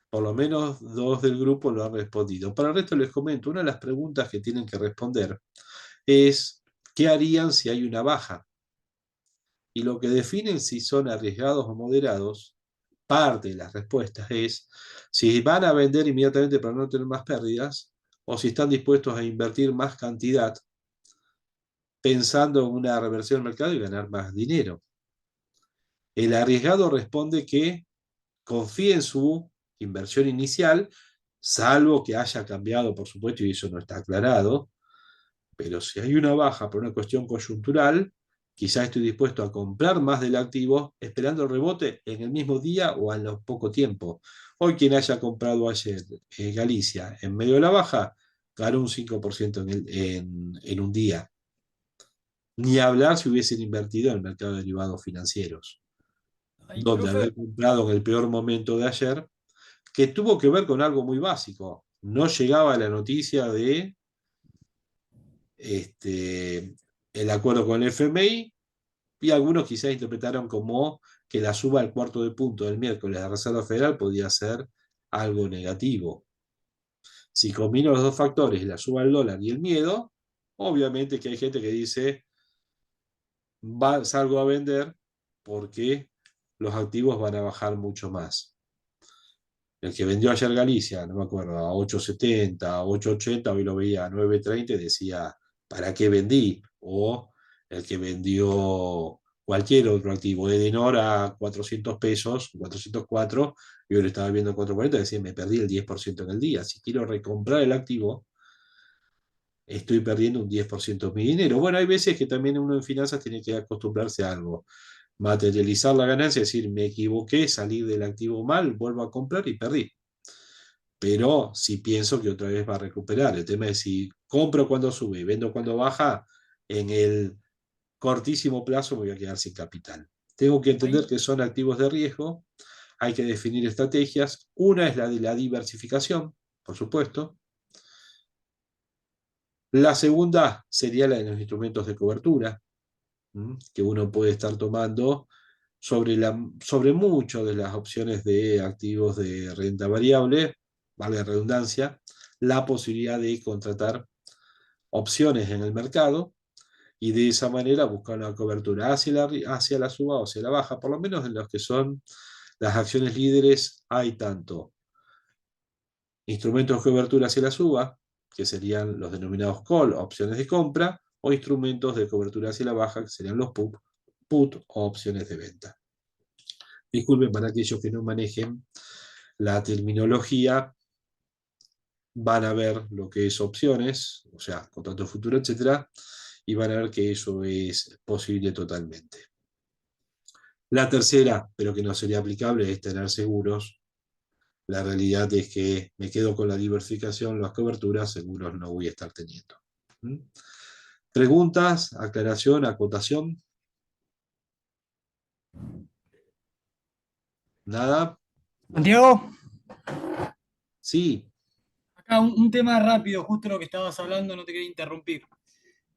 por lo menos dos del grupo lo han respondido. Para el resto les comento, una de las preguntas que tienen que responder es, ¿qué harían si hay una baja? Y lo que definen si son arriesgados o moderados, parte de las respuestas es si van a vender inmediatamente para no tener más pérdidas o si están dispuestos a invertir más cantidad pensando en una reversión del mercado y ganar más dinero. El arriesgado responde que confía en su inversión inicial, salvo que haya cambiado, por supuesto, y eso no está aclarado, pero si hay una baja por una cuestión coyuntural, quizás estoy dispuesto a comprar más del activo esperando el rebote en el mismo día o a los poco tiempo. Hoy quien haya comprado ayer Galicia en medio de la baja, ganó un 5% en un día. Ni hablar si hubiesen invertido en el mercado de derivados financieros, Ay, donde profe. haber comprado en el peor momento de ayer, que tuvo que ver con algo muy básico. No llegaba la noticia de el acuerdo con el FMI y algunos quizás interpretaron como que la suba al cuarto de punto del miércoles de la Reserva Federal podía ser algo negativo. Si combino los dos factores, la suba del dólar y el miedo, obviamente que hay gente que dice, salgo a vender porque los activos van a bajar mucho más. El que vendió ayer Galicia, no me acuerdo, a 8.70, a 8.80, hoy lo veía a 9.30 y decía, ¿para qué vendí? O el que vendió cualquier otro activo, Edenor a 400 pesos, 404, y hoy lo estaba viendo a 4.40, decía, me perdí el 10% en el día. Si quiero recomprar el activo, estoy perdiendo un 10% de mi dinero. Bueno, hay veces que también uno en finanzas tiene que acostumbrarse a algo. Materializar la ganancia, es decir, me equivoqué, salí del activo mal, vuelvo a comprar y perdí. Pero si pienso que otra vez va a recuperar. El tema es si compro cuando sube y vendo cuando baja, en el cortísimo plazo me voy a quedar sin capital. Tengo que entender Ay, que son activos de riesgo, hay que definir estrategias. Una es la de la diversificación, por supuesto. La segunda sería la de los instrumentos de cobertura, que uno puede estar tomando sobre muchas de las opciones de activos de renta variable, vale la redundancia, la posibilidad de contratar opciones en el mercado y de esa manera buscar una cobertura hacia la suba o hacia la baja, por lo menos en los que son las acciones líderes hay tanto instrumentos de cobertura hacia la suba, que serían los denominados call, opciones de compra, o instrumentos de cobertura hacia la baja, que serían los put o opciones de venta. Disculpen para aquellos que no manejen la terminología van a ver lo que es opciones, o sea, contrato futuro, etcétera, y van a ver que eso es posible totalmente. La tercera, pero que no sería aplicable, es tener seguros. La realidad es que me quedo con la diversificación, las coberturas, seguros no voy a estar teniendo. ¿Mm? ¿Preguntas, aclaración, acotación? ¿Nada? Bueno, Santiago, sí, acá un tema rápido, justo lo que estabas hablando, no te quería interrumpir.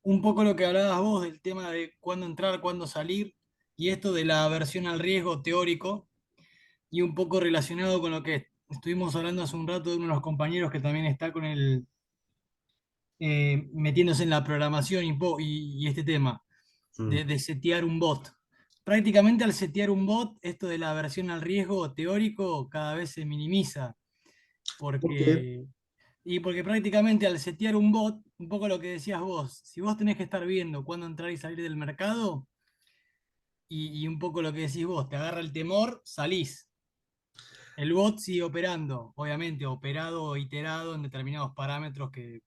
Un poco lo que hablabas vos del tema de cuándo entrar, cuándo salir, y esto de la aversión al riesgo teórico, y un poco relacionado con lo que estuvimos hablando hace un rato de uno de los compañeros que también está con el, metiéndose en la programación y este tema, mm, de setear un bot. Prácticamente al setear un bot, esto de la aversión al riesgo teórico cada vez se minimiza, ¿por qué? porque porque prácticamente al setear un bot, un poco lo que decías vos, si vos tenés que estar viendo cuándo entrar y salir del mercado, y un poco lo que decís vos, te agarra el temor, salís. El bot sigue operando, obviamente, operado o iterado en determinados parámetros que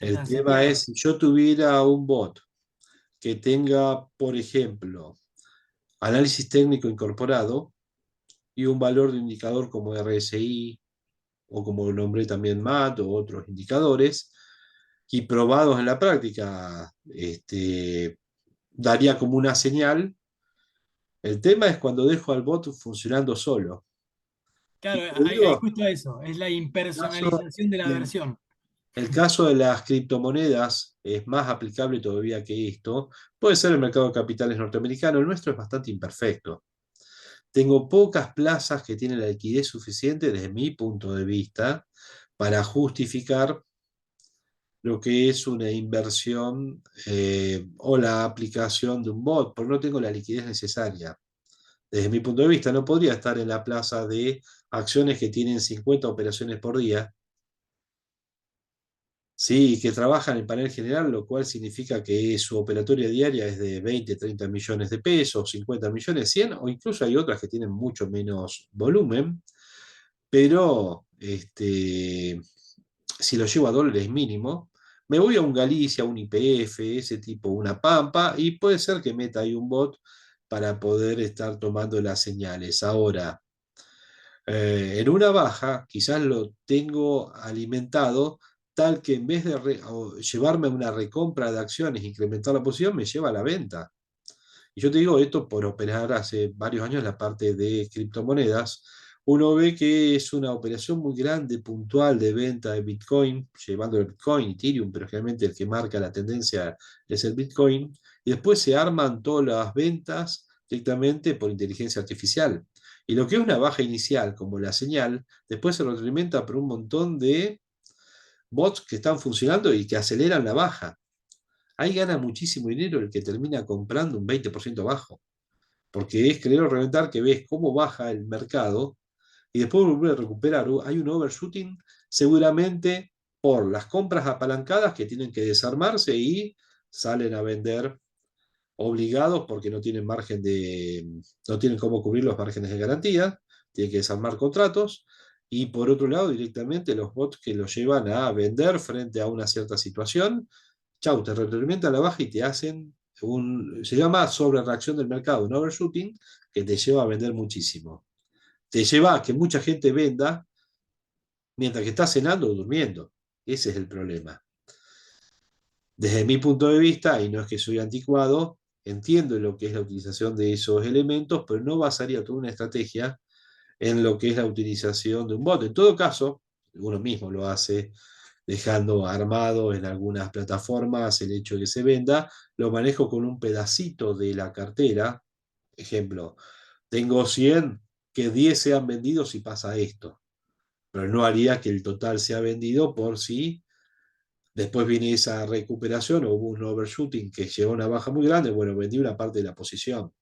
El están tema seteados. es, si yo tuviera un bot que tenga, por ejemplo, análisis técnico incorporado y un valor de indicador como RSI o como lo nombré también MAT o otros indicadores, y probados en la práctica, daría como una señal. El tema es cuando dejo al bot funcionando solo. Y Claro, te hay digo, justo eso, es la caso, impersonalización de la el, versión. el caso de las criptomonedas es más aplicable todavía que esto. Puede ser el mercado de capitales norteamericano, el nuestro es bastante imperfecto. Tengo pocas plazas que tienen la liquidez suficiente desde mi punto de vista para justificar lo que es una inversión o la aplicación de un bot, porque no tengo la liquidez necesaria. Desde mi punto de vista, no podría estar en la plaza de acciones que tienen 50 operaciones por día. Sí, que trabajan en panel general, lo cual significa que su operatoria diaria es de 20, 30 millones de pesos, 50 millones, 100, o incluso hay otras que tienen mucho menos volumen, pero si lo llevo a dólares mínimo, me voy a un Galicia, un YPF, ese tipo, una Pampa, y puede ser que meta ahí un bot para poder estar tomando las señales. Ahora, en una baja, quizás lo tengo alimentado tal que en vez de llevarme a una recompra de acciones, incrementar la posición, me lleva a la venta. Y yo te digo esto por operar hace varios años la parte de criptomonedas. Uno ve que es una operación muy grande, puntual de venta de Bitcoin, llevando el Bitcoin, Ethereum, pero generalmente el que marca la tendencia es el Bitcoin. Y después se arman todas las ventas directamente por inteligencia artificial. Y lo que es una baja inicial, como la señal, después se retroalimenta por un montón de bots que están funcionando y que aceleran la baja. Ahí gana muchísimo dinero el que termina comprando un 20% bajo, porque es querer reventar que ves cómo baja el mercado y después volver a recuperar. Hay un overshooting seguramente por las compras apalancadas que tienen que desarmarse y salen a vender obligados porque no tienen margen no tienen cómo cubrir los márgenes de garantía, tienen que desarmar contratos. Y por otro lado, directamente los bots que los llevan a vender frente a una cierta situación, chau, te retroalimentan la baja y te hacen se llama sobre reacción del mercado, un overshooting, que te lleva a vender muchísimo. Te lleva a que mucha gente venda mientras que está cenando o durmiendo. Ese es el problema. Desde mi punto de vista, y no es que soy anticuado, entiendo lo que es la utilización de esos elementos, pero no basaría toda una estrategia en lo que es la utilización de un bot. En todo caso, uno mismo lo hace dejando armado en algunas plataformas el hecho de que se venda, lo manejo con un pedacito de la cartera. Ejemplo, tengo 100, que 10 sean vendidos si pasa esto, pero no haría que el total sea vendido por si después viene esa recuperación o hubo un overshooting que llevó a una baja muy grande. Bueno, vendí una parte de la posición,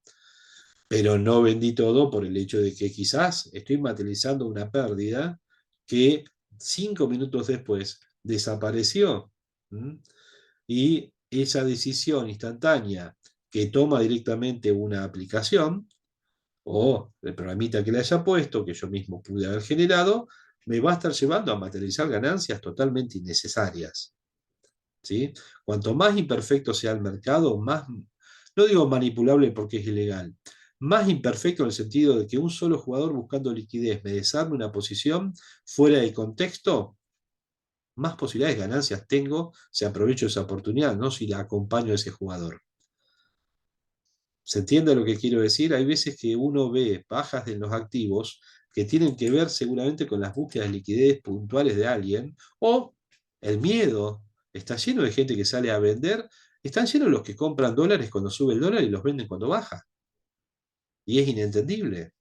pero no vendí todo por el hecho de que quizás estoy materializando una pérdida que 5 minutos después desapareció. ¿Mm? Y esa decisión instantánea que toma directamente una aplicación o el programita que le haya puesto, que yo mismo pude haber generado, me va a estar llevando a materializar ganancias totalmente innecesarias. ¿Sí? Cuanto más imperfecto sea el mercado, más, no digo manipulable porque es ilegal, más imperfecto en el sentido de que un solo jugador buscando liquidez me desarme una posición fuera de contexto, más posibilidades de ganancias tengo si aprovecho esa oportunidad, no si la acompaño a ese jugador. ¿Se entiende lo que quiero decir? Hay veces que uno ve bajas en los activos que tienen que ver seguramente con las búsquedas de liquidez puntuales de alguien o el miedo. Está lleno de gente que sale a vender, están llenos los que compran dólares cuando sube el dólar y los venden cuando baja. Y es inentendible.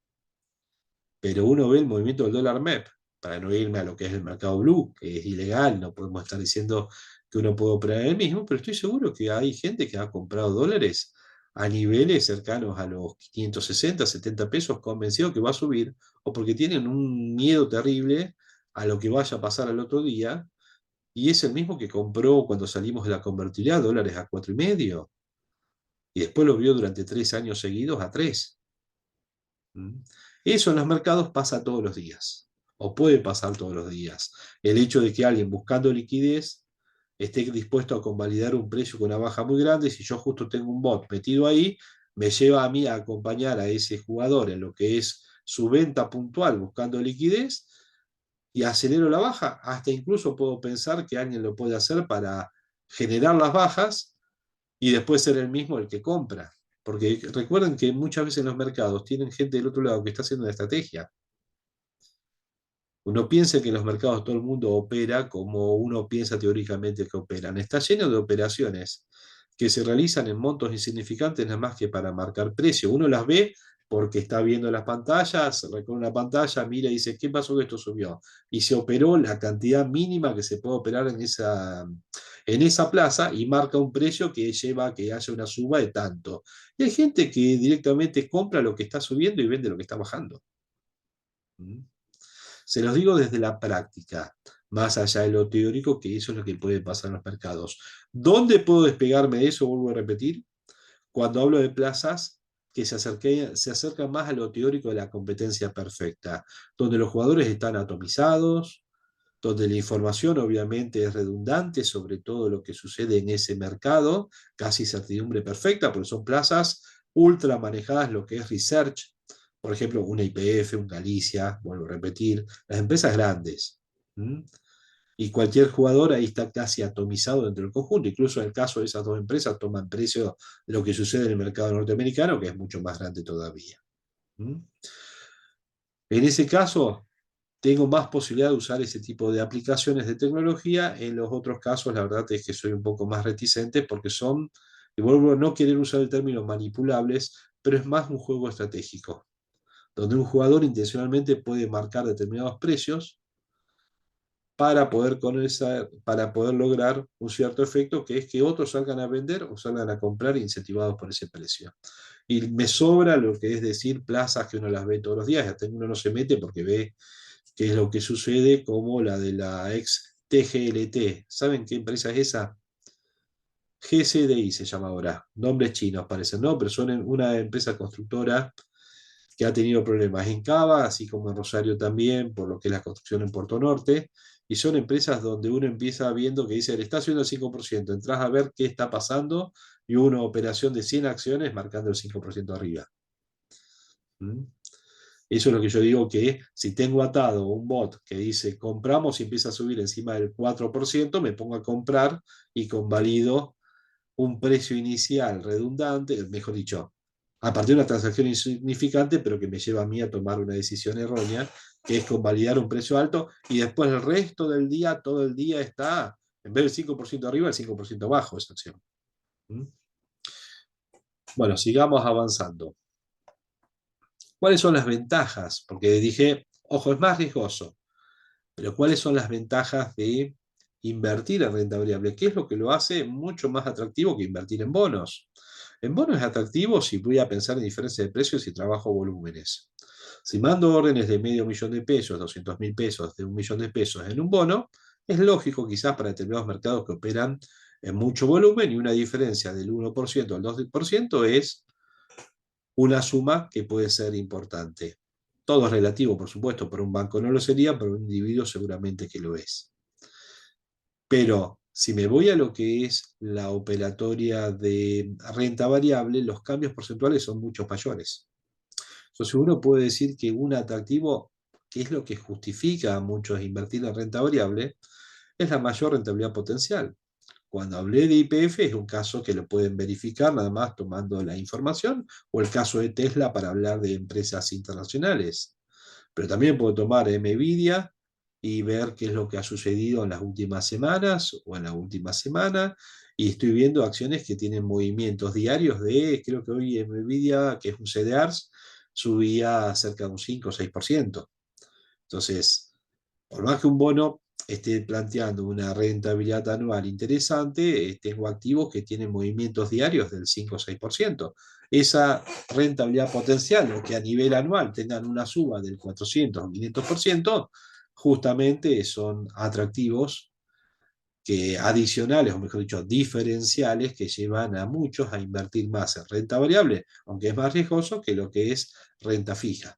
Pero uno ve el movimiento del dólar MEP, para no irme a lo que es el mercado blue, que es ilegal, no podemos estar diciendo que uno puede operar en el mismo, pero estoy seguro que hay gente que ha comprado dólares a niveles cercanos a los 560, 70 pesos, convencido que va a subir, o porque tienen un miedo terrible a lo que vaya a pasar al otro día, y es el mismo que compró cuando salimos de la convertibilidad dólares a 4,5, y después lo vio durante 3 años seguidos a 3. Eso en los mercados pasa todos los días, o puede pasar todos los días. El hecho de que alguien buscando liquidez esté dispuesto a convalidar un precio con una baja muy grande, si yo justo tengo un bot metido ahí, me lleva a mí a acompañar a ese jugador en lo que es su venta puntual buscando liquidez y acelero la baja. Hasta incluso puedo pensar que alguien lo puede hacer para generar las bajas y después ser el mismo el que compra. Porque recuerden que muchas veces en los mercados tienen gente del otro lado que está haciendo una estrategia. Uno piensa que en los mercados todo el mundo opera como uno piensa teóricamente que operan. Está lleno de operaciones que se realizan en montos insignificantes nada más que para marcar precio. Uno las ve porque está viendo las pantallas, recorre una pantalla, mira y dice, ¿qué pasó que esto subió? Y se operó la cantidad mínima que se puede operar en esa plaza y marca un precio que lleva a que haya una suba de tanto. Y hay gente que directamente compra lo que está subiendo y vende lo que está bajando. ¿Mm? Se los digo desde la práctica, más allá de lo teórico, que eso es lo que puede pasar en los mercados. ¿Dónde puedo despegarme de eso? Vuelvo a repetir, cuando hablo de plazas que se acercan más a lo teórico de la competencia perfecta, donde los jugadores están atomizados, donde la información obviamente es redundante sobre todo lo que sucede en ese mercado, casi certidumbre perfecta, porque son plazas ultra manejadas, lo que es research, por ejemplo, una YPF, un Galicia, vuelvo a repetir, las empresas grandes. ¿Mm? Y cualquier jugador ahí está casi atomizado dentro del conjunto. Incluso en el caso de esas dos empresas toman precio de lo que sucede en el mercado norteamericano, que es mucho más grande todavía. ¿Mm? En ese caso, tengo más posibilidad de usar ese tipo de aplicaciones de tecnología. En los otros casos, la verdad es que soy un poco más reticente porque son, y vuelvo a no querer usar el término manipulables, pero es más un juego estratégico, donde un jugador intencionalmente puede marcar determinados precios para poder lograr un cierto efecto, que es que otros salgan a vender o salgan a comprar incentivados por ese precio. Y me sobra lo que es decir plazas que uno las ve todos los días, hasta uno no se mete porque ve qué es lo que sucede, como la de la ex TGLT. ¿Saben qué empresa es esa? GCDI se llama ahora. Nombres chinos parecen, ¿no? Pero son una empresa constructora que ha tenido problemas en Cava, así como en Rosario también, por lo que es la construcción en Puerto Norte. Y son empresas donde uno empieza viendo que dice, le está subiendo el 5%, entras a ver qué está pasando y una operación de 100 acciones marcando el 5% arriba. ¿Mm? Eso es lo que yo digo, que si tengo atado un bot que dice compramos y empieza a subir encima del 4%, me pongo a comprar y convalido un precio inicial redundante, mejor dicho, a partir de una transacción insignificante, pero que me lleva a mí a tomar una decisión errónea, que es convalidar un precio alto y después el resto del día, todo el día está, en vez del 5% arriba, el 5% abajo esa acción. ¿Mm? Bueno, sigamos avanzando. ¿Cuáles son las ventajas? Porque dije, ojo, es más riesgoso, pero ¿cuáles son las ventajas de invertir en renta variable? ¿Qué es lo que lo hace mucho más atractivo que invertir en bonos? En bonos es atractivo si voy a pensar en diferencia de precios y trabajo volúmenes. Si mando órdenes de $500,000, 200,000 pesos, de $1.000.000 en un bono, es lógico quizás para determinados mercados que operan en mucho volumen y una diferencia del 1% al 2% es una suma que puede ser importante. Todo es relativo, por supuesto, para un banco no lo sería, pero un individuo seguramente que lo es. Pero si me voy a lo que es la operatoria de renta variable, los cambios porcentuales son mucho mayores. Entonces uno puede decir que un atractivo, que es lo que justifica a muchos invertir en renta variable, es la mayor rentabilidad potencial. Cuando hablé de YPF es un caso que lo pueden verificar nada más tomando la información, o el caso de Tesla para hablar de empresas internacionales. Pero también puedo tomar Nvidia y ver qué es lo que ha sucedido en las últimas semanas o en la última semana. Y estoy viendo acciones que tienen movimientos diarios de, creo que hoy Nvidia, que es un CDRs, subía cerca de un 5 o 6%. Entonces, por más que un bono esté planteando una rentabilidad anual interesante, tengo activos que tienen movimientos diarios del 5 o 6%. Esa rentabilidad potencial, o que a nivel anual tengan una suba del 400 o 500%, justamente son atractivos que adicionales, o mejor dicho, diferenciales, que llevan a muchos a invertir más en renta variable, aunque es más riesgoso que lo que es renta fija.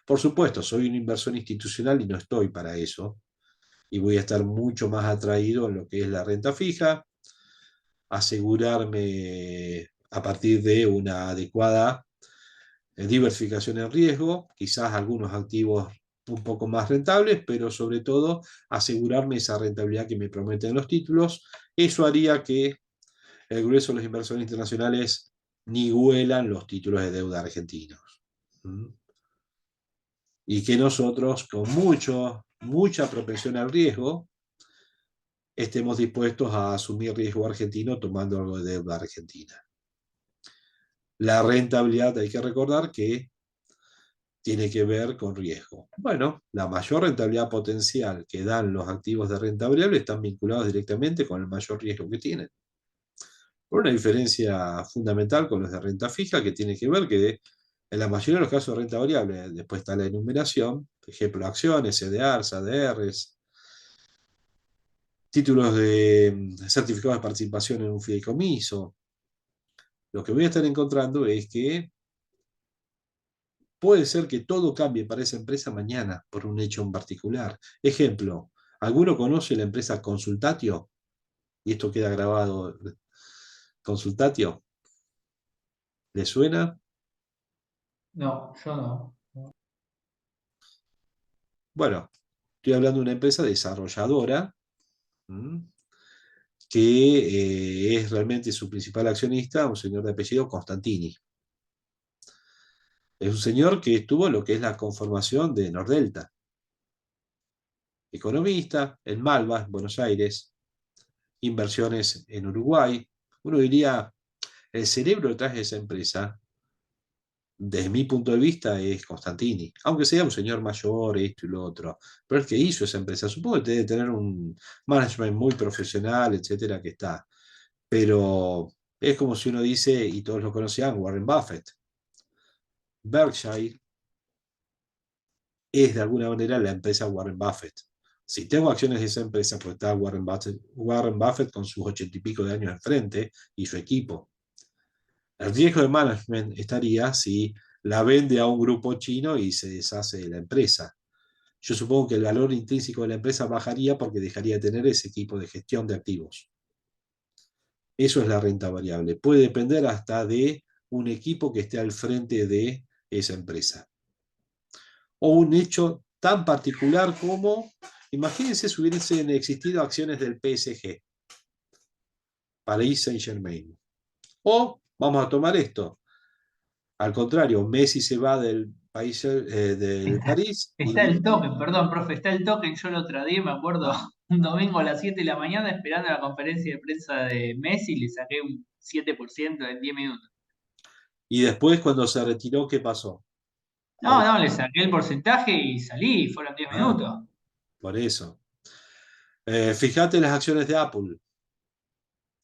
Por supuesto, soy un inversor institucional y no estoy para eso, y voy a estar mucho más atraído en lo que es la renta fija, asegurarme a partir de una adecuada diversificación en riesgo, quizás algunos activos un poco más rentables, pero sobre todo asegurarme esa rentabilidad que me prometen los títulos. Eso haría que el grueso de los inversores internacionales ni huelan los títulos de deuda argentinos. Y que nosotros, con mucha propensión al riesgo, estemos dispuestos a asumir riesgo argentino tomando algo de deuda argentina. La rentabilidad, hay que recordar que tiene que ver con riesgo. Bueno, la mayor rentabilidad potencial que dan los activos de renta variable están vinculados directamente con el mayor riesgo que tienen. Por una diferencia fundamental con los de renta fija, que tiene que ver que en la mayoría de los casos de renta variable, después está la enumeración, por ejemplo, acciones, CDRs, ADRs, títulos de certificados de participación en un fideicomiso. Lo que voy a estar encontrando es que puede ser que todo cambie para esa empresa mañana por un hecho en particular. Ejemplo, ¿alguno conoce la empresa Consultatio? Y esto queda grabado. ¿Consultatio? ¿Le suena? No, yo no. Bueno, estoy hablando de una empresa desarrolladora que es realmente su principal accionista, un señor de apellido Constantini. Es un señor que estuvo en lo que es la conformación de Nordelta. Economista, en Malva, Buenos Aires, inversiones en Uruguay. Uno diría, el cerebro detrás de esa empresa, desde mi punto de vista, es Constantini. Aunque sea un señor mayor, esto y lo otro. Pero el que hizo esa empresa, supongo que debe tener un management muy profesional, etcétera, que está. Pero es como si uno dice, y todos lo conocían, Warren Buffett. Berkshire es de alguna manera la empresa Warren Buffett. Si tengo acciones de esa empresa, pues está Warren Buffett con sus 80 y pico de años enfrente y su equipo. El riesgo de management estaría si la vende a un grupo chino y se deshace de la empresa. Yo supongo que el valor intrínseco de la empresa bajaría porque dejaría de tener ese equipo de gestión de activos. Eso es la renta variable. Puede depender hasta de un equipo que esté al frente de esa empresa. O un hecho tan particular como, imagínense si hubiesen existido acciones del PSG, Paris Saint-Germain. O, vamos a tomar esto, al contrario, Messi se va del país, del París y Está el token, perdón, profe, está el token. Yo lo otro día, me acuerdo, un domingo a las 7 de la mañana esperando la conferencia de prensa de Messi, le saqué un 7% en 10 minutos. y después cuando se retiró, ¿qué pasó? No, no, le saqué el porcentaje y salí, fueron 10 minutos. Por eso. Fíjate las acciones de Apple.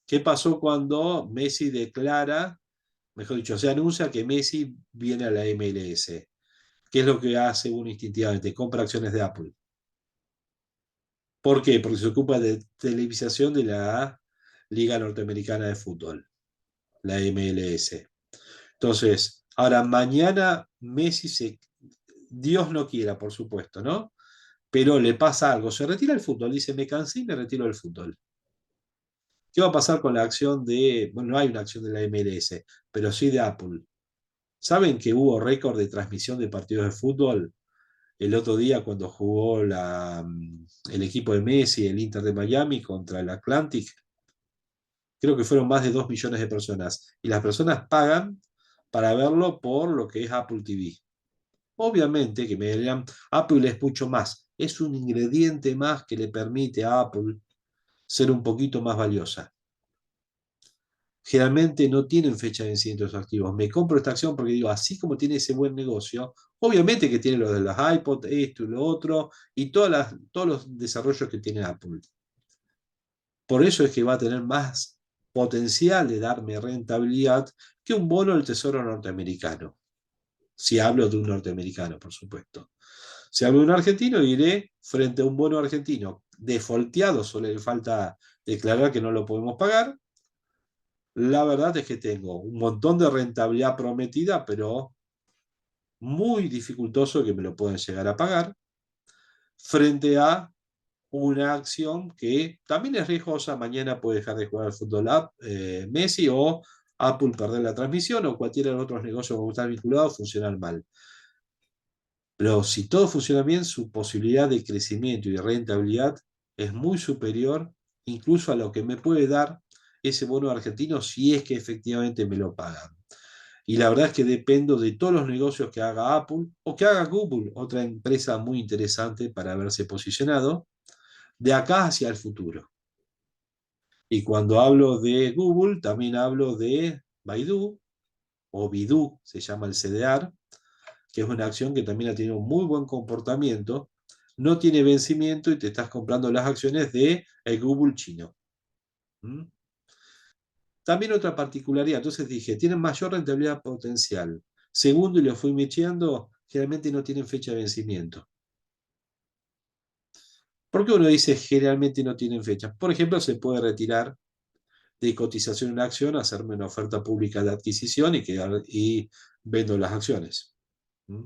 ¿Qué pasó cuando Messi declara, mejor dicho, se anuncia que Messi viene a la MLS? ¿Qué es lo que hace uno instintivamente? Compra acciones de Apple. ¿Por qué? Porque se ocupa de televisación de la Liga Norteamericana de Fútbol, la MLS. Entonces, ahora mañana Messi se Dios no quiera, por supuesto, ¿no? Pero le pasa algo, se retira el fútbol, dice, me cansé y me retiro del fútbol. ¿Qué va a pasar con la acción de, bueno, no hay una acción de la MLS, pero sí de Apple? ¿Saben que hubo récord de transmisión de partidos de fútbol el otro día cuando jugó el equipo de Messi, el Inter de Miami contra el Atlantic? Creo que fueron más de 2 millones de personas. Y las personas pagan para verlo por lo que es Apple TV. Obviamente que me dirán, Apple es mucho más. Es un ingrediente más que le permite a Apple ser un poquito más valiosa. Generalmente no tienen fecha de vencimiento sus activos. Me compro esta acción porque digo, así como tiene ese buen negocio, obviamente que tiene lo de las iPod, esto y lo otro, y todos los desarrollos que tiene Apple. Por eso es que va a tener más potencial de darme rentabilidad que un bono del Tesoro norteamericano. Si hablo de un norteamericano, por supuesto. Si hablo de un argentino, diré, frente a un bono argentino defaulteado, solo le falta declarar que no lo podemos pagar. La verdad es que tengo un montón de rentabilidad prometida, pero muy dificultoso que me lo puedan llegar a pagar, frente a una acción que también es riesgosa. Mañana puede dejar de jugar al fútbol Messi, o Apple perder la transmisión, o cualquiera de los otros negocios que están vinculados funcionar mal. Pero si todo funciona bien, su posibilidad de crecimiento y de rentabilidad es muy superior incluso a lo que me puede dar ese bono argentino, si es que efectivamente me lo pagan. Y la verdad es que dependo de todos los negocios que haga Apple o que haga Google, otra empresa muy interesante para haberse posicionado, de acá hacia el futuro. Y cuando hablo de Google, también hablo de Baidu, o Baidu, se llama el CDR, que es una acción que también ha tenido un muy buen comportamiento, no tiene vencimiento y te estás comprando las acciones de el Google chino. ¿Mm? También otra particularidad, entonces dije, tienen mayor rentabilidad potencial. Segundo, y lo fui mecheando, generalmente no tienen fecha de vencimiento. ¿Por qué uno dice generalmente no tienen fecha? Por ejemplo, se puede retirar de cotización en acción, hacerme una oferta pública de adquisición y vendo las acciones. ¿Mm?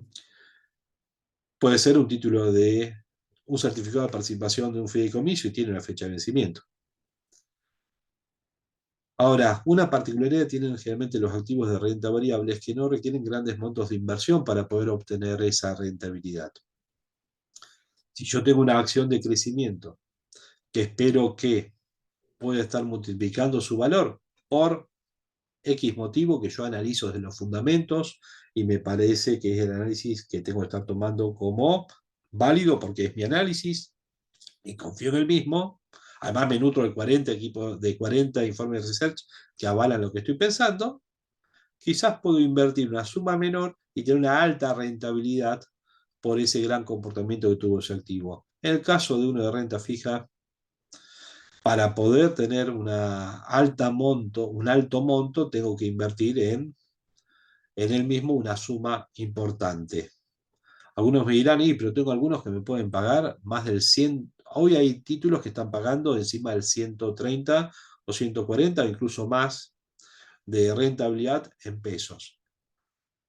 Puede ser un título de un certificado de participación de un fideicomiso y tiene una fecha de vencimiento. Ahora, una particularidad tienen generalmente los activos de renta variable es que no requieren grandes montos de inversión para poder obtener esa rentabilidad. Si yo tengo una acción de crecimiento que espero que pueda estar multiplicando su valor por X motivo que yo analizo desde los fundamentos y me parece que es el análisis que tengo que estar tomando como válido porque es mi análisis y confío en el mismo. Además me nutro de 40 equipos, de 40 informes de research que avalan lo que estoy pensando. Quizás puedo invertir una suma menor y tener una alta rentabilidad por ese gran comportamiento que tuvo ese activo. En el caso de uno de renta fija, para poder tener un alto monto, tengo que invertir en el mismo una suma importante. Algunos me dirán, pero tengo algunos que me pueden pagar más del 100. Hoy hay títulos que están pagando encima del 130 o 140 o incluso más de rentabilidad en pesos.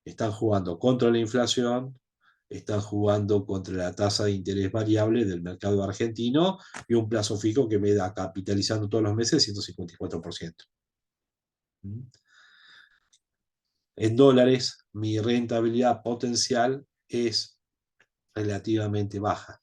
Están jugando contra la inflación, están jugando contra la tasa de interés variable del mercado argentino y un plazo fijo que me da capitalizando todos los meses 154%. En dólares, mi rentabilidad potencial es relativamente baja.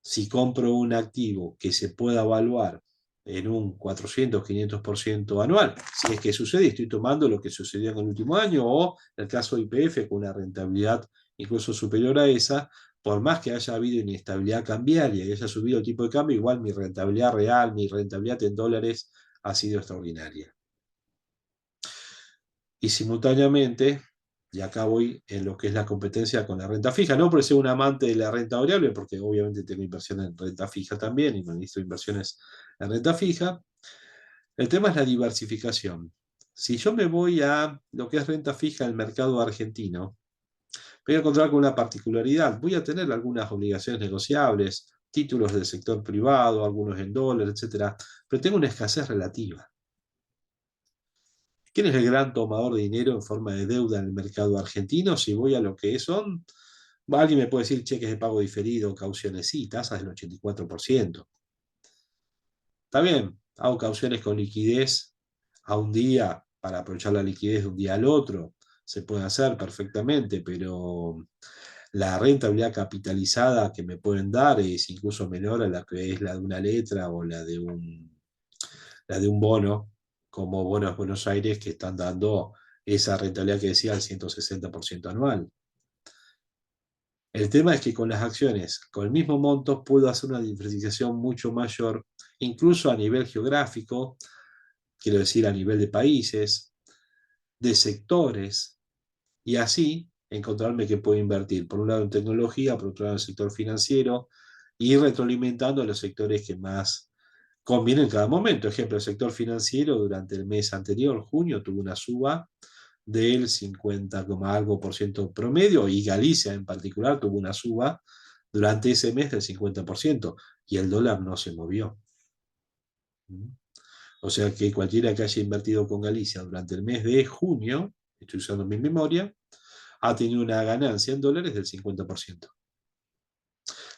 Si compro un activo que se pueda evaluar en un 400-500% anual, si es que sucede, estoy tomando lo que sucedió en el último año, o el caso de YPF con una rentabilidad incluso superior a esa, por más que haya habido inestabilidad cambiaria y haya subido el tipo de cambio, igual mi rentabilidad real, mi rentabilidad en dólares ha sido extraordinaria. Y simultáneamente, y acá voy en lo que es la competencia con la renta fija, no por ser un amante de la renta variable, porque obviamente tengo inversión en renta fija también y administro inversiones en renta fija. El tema es la diversificación. Si yo me voy a lo que es renta fija en el mercado argentino, voy a encontrar con una particularidad. Voy a tener algunas obligaciones negociables, títulos del sector privado, algunos en dólares, etc. Pero tengo una escasez relativa. ¿Quién es el gran tomador de dinero en forma de deuda en el mercado argentino? Si voy a lo que son, alguien me puede decir cheques de pago diferido, cauciones, sí, tasas del 84%. Está bien, hago cauciones con liquidez a un día para aprovechar la liquidez de un día al otro. Se puede hacer perfectamente, pero la rentabilidad capitalizada que me pueden dar es incluso menor a la que es la de una letra o la de un bono, como Bonos Buenos Aires, que están dando esa rentabilidad que decía, el 160% anual. El tema es que con las acciones, con el mismo monto, puedo hacer una diferenciación mucho mayor, incluso a nivel geográfico, quiero decir a nivel de países, de sectores, y así encontrarme que puedo invertir, por un lado en tecnología, por otro lado en el sector financiero, y retroalimentando los sectores que más conviene en cada momento. Ejemplo, el sector financiero durante el mes anterior, junio, tuvo una suba del 50, algo por ciento promedio, y Galicia en particular tuvo una suba durante ese mes del 50%, y el dólar no se movió. O sea que cualquiera que haya invertido con Galicia durante el mes de junio, estoy usando mi memoria, ha tenido una ganancia en dólares del 50%.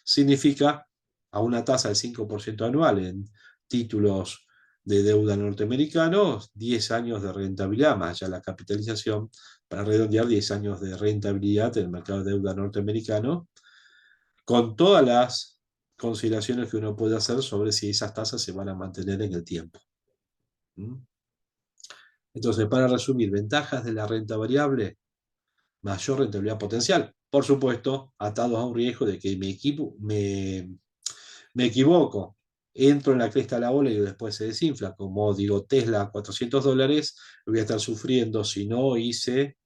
Significa a una tasa del 5% anual en títulos de deuda norteamericanos, 10 años de rentabilidad, más allá de la capitalización, para redondear 10 años de rentabilidad en el mercado de deuda norteamericano, con todas las consideraciones que uno puede hacer sobre si esas tasas se van a mantener en el tiempo. Entonces, para resumir, ventajas de la renta variable: mayor rentabilidad potencial. Por supuesto, atados a un riesgo de que me equivoco, entro en la cresta de la ola y después se desinfla. Como digo, Tesla a $400, voy a estar sufriendo si no hice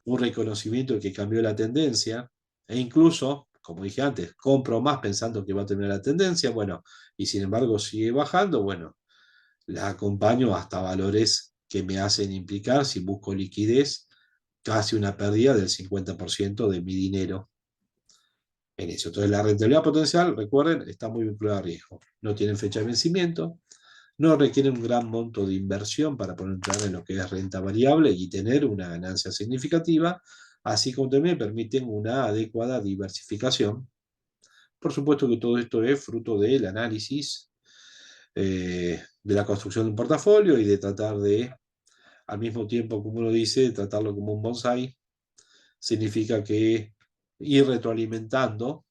un reconocimiento de que cambió la tendencia. E incluso, como dije antes, compro más pensando que va a terminar la tendencia. Bueno, y sin embargo sigue bajando. Bueno, la acompaño hasta valores que me hacen implicar, si busco liquidez, casi una pérdida del 50% de mi dinero en eso. Entonces, la rentabilidad potencial, recuerden, está muy vinculada a riesgo. No tienen fecha de vencimiento, no requieren un gran monto de inversión para poder entrar en lo que es renta variable y tener una ganancia significativa, así como también permiten una adecuada diversificación. Por supuesto que todo esto es fruto del análisis, de la construcción de un portafolio y de tratar de, al mismo tiempo, como uno dice, tratarlo como un bonsai. Significa que ir retroalimentando,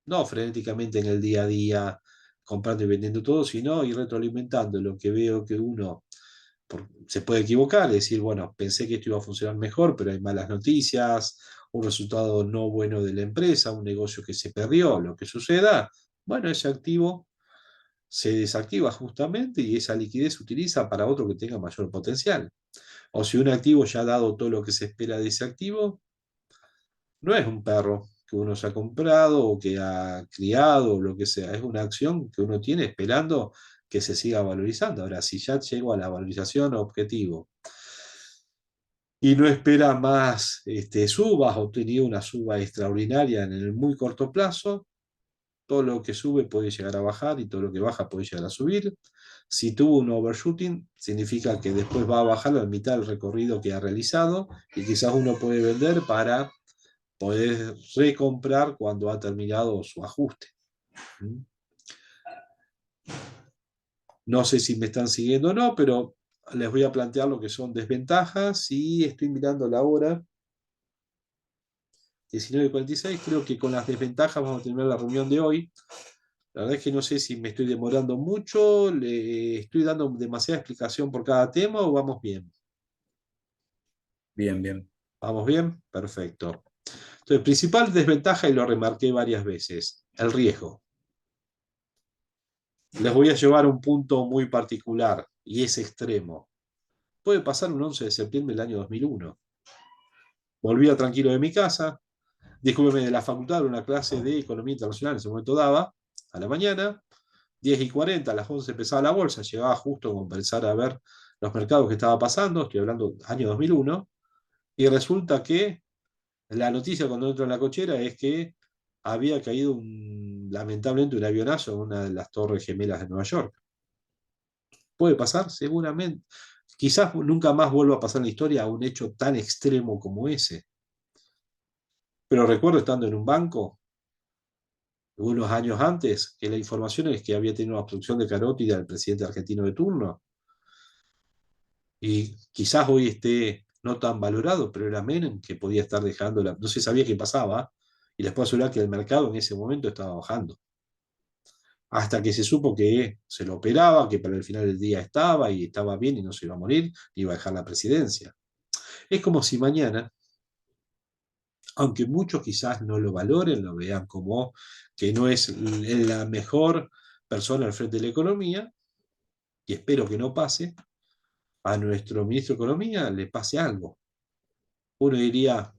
no frenéticamente en el día a día, comprando y vendiendo todo, sino ir retroalimentando lo que veo que uno se puede equivocar, decir, bueno, pensé que esto iba a funcionar mejor, pero hay malas noticias, un resultado no bueno de la empresa, un negocio que se perdió, lo que suceda, bueno, ese activo se desactiva justamente y esa liquidez se utiliza para otro que tenga mayor potencial. O si un activo ya ha dado todo lo que se espera de ese activo, no es un perro que uno se ha comprado o que ha criado o lo que sea, es una acción que uno tiene esperando que se siga valorizando. Ahora, si ya llego a la valorización objetivo y no espera más subas, o tenido una suba extraordinaria en el muy corto plazo, todo lo que sube puede llegar a bajar y todo lo que baja puede llegar a subir. Si tuvo un overshooting, significa que después va a bajar la mitad del recorrido que ha realizado y quizás uno puede vender para poder recomprar cuando ha terminado su ajuste. No sé si me están siguiendo o no, pero les voy a plantear lo que son desventajas y estoy mirando la hora. 19:46, creo que con las desventajas vamos a terminar la reunión de hoy. La verdad es que no sé si me estoy demorando mucho, le estoy dando demasiada explicación por cada tema o vamos bien. Bien, bien. ¿Vamos bien? Perfecto. Entonces, principal desventaja, y lo remarqué varias veces, el riesgo. Les voy a llevar a un punto muy particular y es extremo. Puede pasar un 11 de septiembre del año 2001. Volvía tranquilo de mi casa, discúlpeme, de la facultad, de una clase de economía internacional, en ese momento daba, a la mañana, 10:40, a las 11 empezaba la bolsa, llegaba justo como empezar a ver los mercados que estaba pasando, estoy hablando año 2001, y resulta que la noticia cuando entro en la cochera es que había caído lamentablemente un avionazo en una de las torres gemelas de Nueva York. ¿Puede pasar? Seguramente. Quizás nunca más vuelva a pasar en la historia un hecho tan extremo como ese. Pero recuerdo estando en un banco, unos años antes, que la información es que había tenido una obstrucción de carótida del presidente argentino de turno, y quizás hoy esté no tan valorado, pero era Menem que podía estar dejando, no se sabía qué pasaba, y les puedo asegurar que el mercado en ese momento estaba bajando. Hasta que se supo que se lo operaba, que para el final del día estaba y estaba bien y no se iba a morir, iba a dejar la presidencia. Es como si mañana, aunque muchos quizás no lo valoren, lo vean como que no es la mejor persona al frente de la economía, y espero que no pase, a nuestro ministro de Economía le pase algo. Uno diría,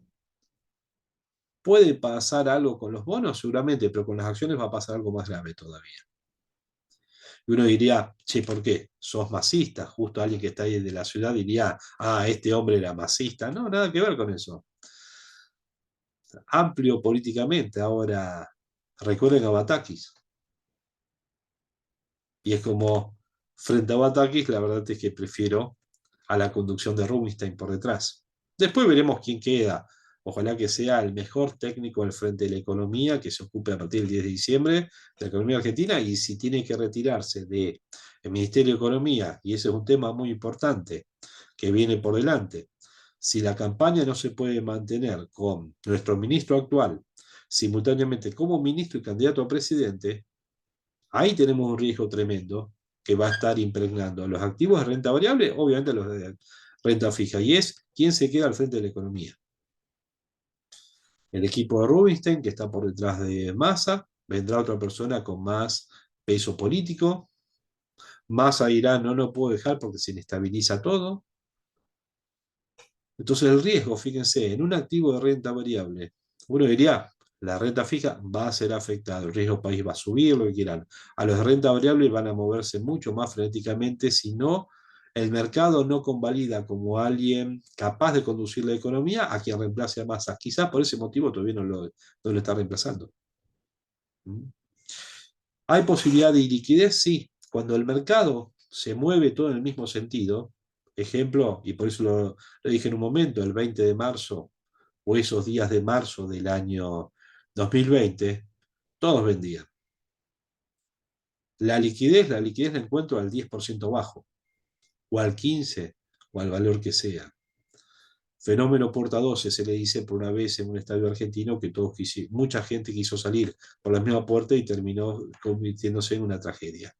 ¿puede pasar algo con los bonos? Seguramente, pero con las acciones va a pasar algo más grave todavía. Y uno diría, che, ¿por qué? ¿Sos masista? Justo alguien que está ahí de la ciudad diría, ah, este hombre era masista. No, nada que ver con eso. Amplio políticamente. Ahora, recuerden a Batakis. Y es como, frente a Batakis, la verdad es que prefiero a la conducción de Rubinstein por detrás. Después veremos quién queda. Ojalá que sea el mejor técnico al frente de la economía, que se ocupe a partir del 10 de diciembre de la economía argentina, y si tiene que retirarse del Ministerio de Economía, y ese es un tema muy importante que viene por delante, si la campaña no se puede mantener con nuestro ministro actual simultáneamente como ministro y candidato a presidente, ahí tenemos un riesgo tremendo que va a estar impregnando a los activos de renta variable, obviamente a los de renta fija, y es quién se queda al frente de la economía. El equipo de Rubinstein, que está por detrás de Massa, vendrá otra persona con más peso político. Massa dirá, no lo puedo dejar porque se inestabiliza todo. Entonces el riesgo, fíjense, en un activo de renta variable, uno diría, la renta fija va a ser afectada, el riesgo país va a subir, lo que quieran. A los de renta variable van a moverse mucho más frenéticamente, si no, el mercado no convalida como alguien capaz de conducir la economía a quien reemplace a Massa. Quizás por ese motivo todavía no lo está reemplazando. ¿Hay posibilidad de liquidez? Sí. Cuando el mercado se mueve todo en el mismo sentido, ejemplo, y por eso lo dije en un momento, el 20 de marzo o esos días de marzo del año 2020, todos vendían. La liquidez la encuentro al 10% bajo, o al 15%, o al valor que sea. Fenómeno porta 12 se le dice por una vez en un estadio argentino que mucha gente quiso salir por la misma puerta y terminó convirtiéndose en una tragedia.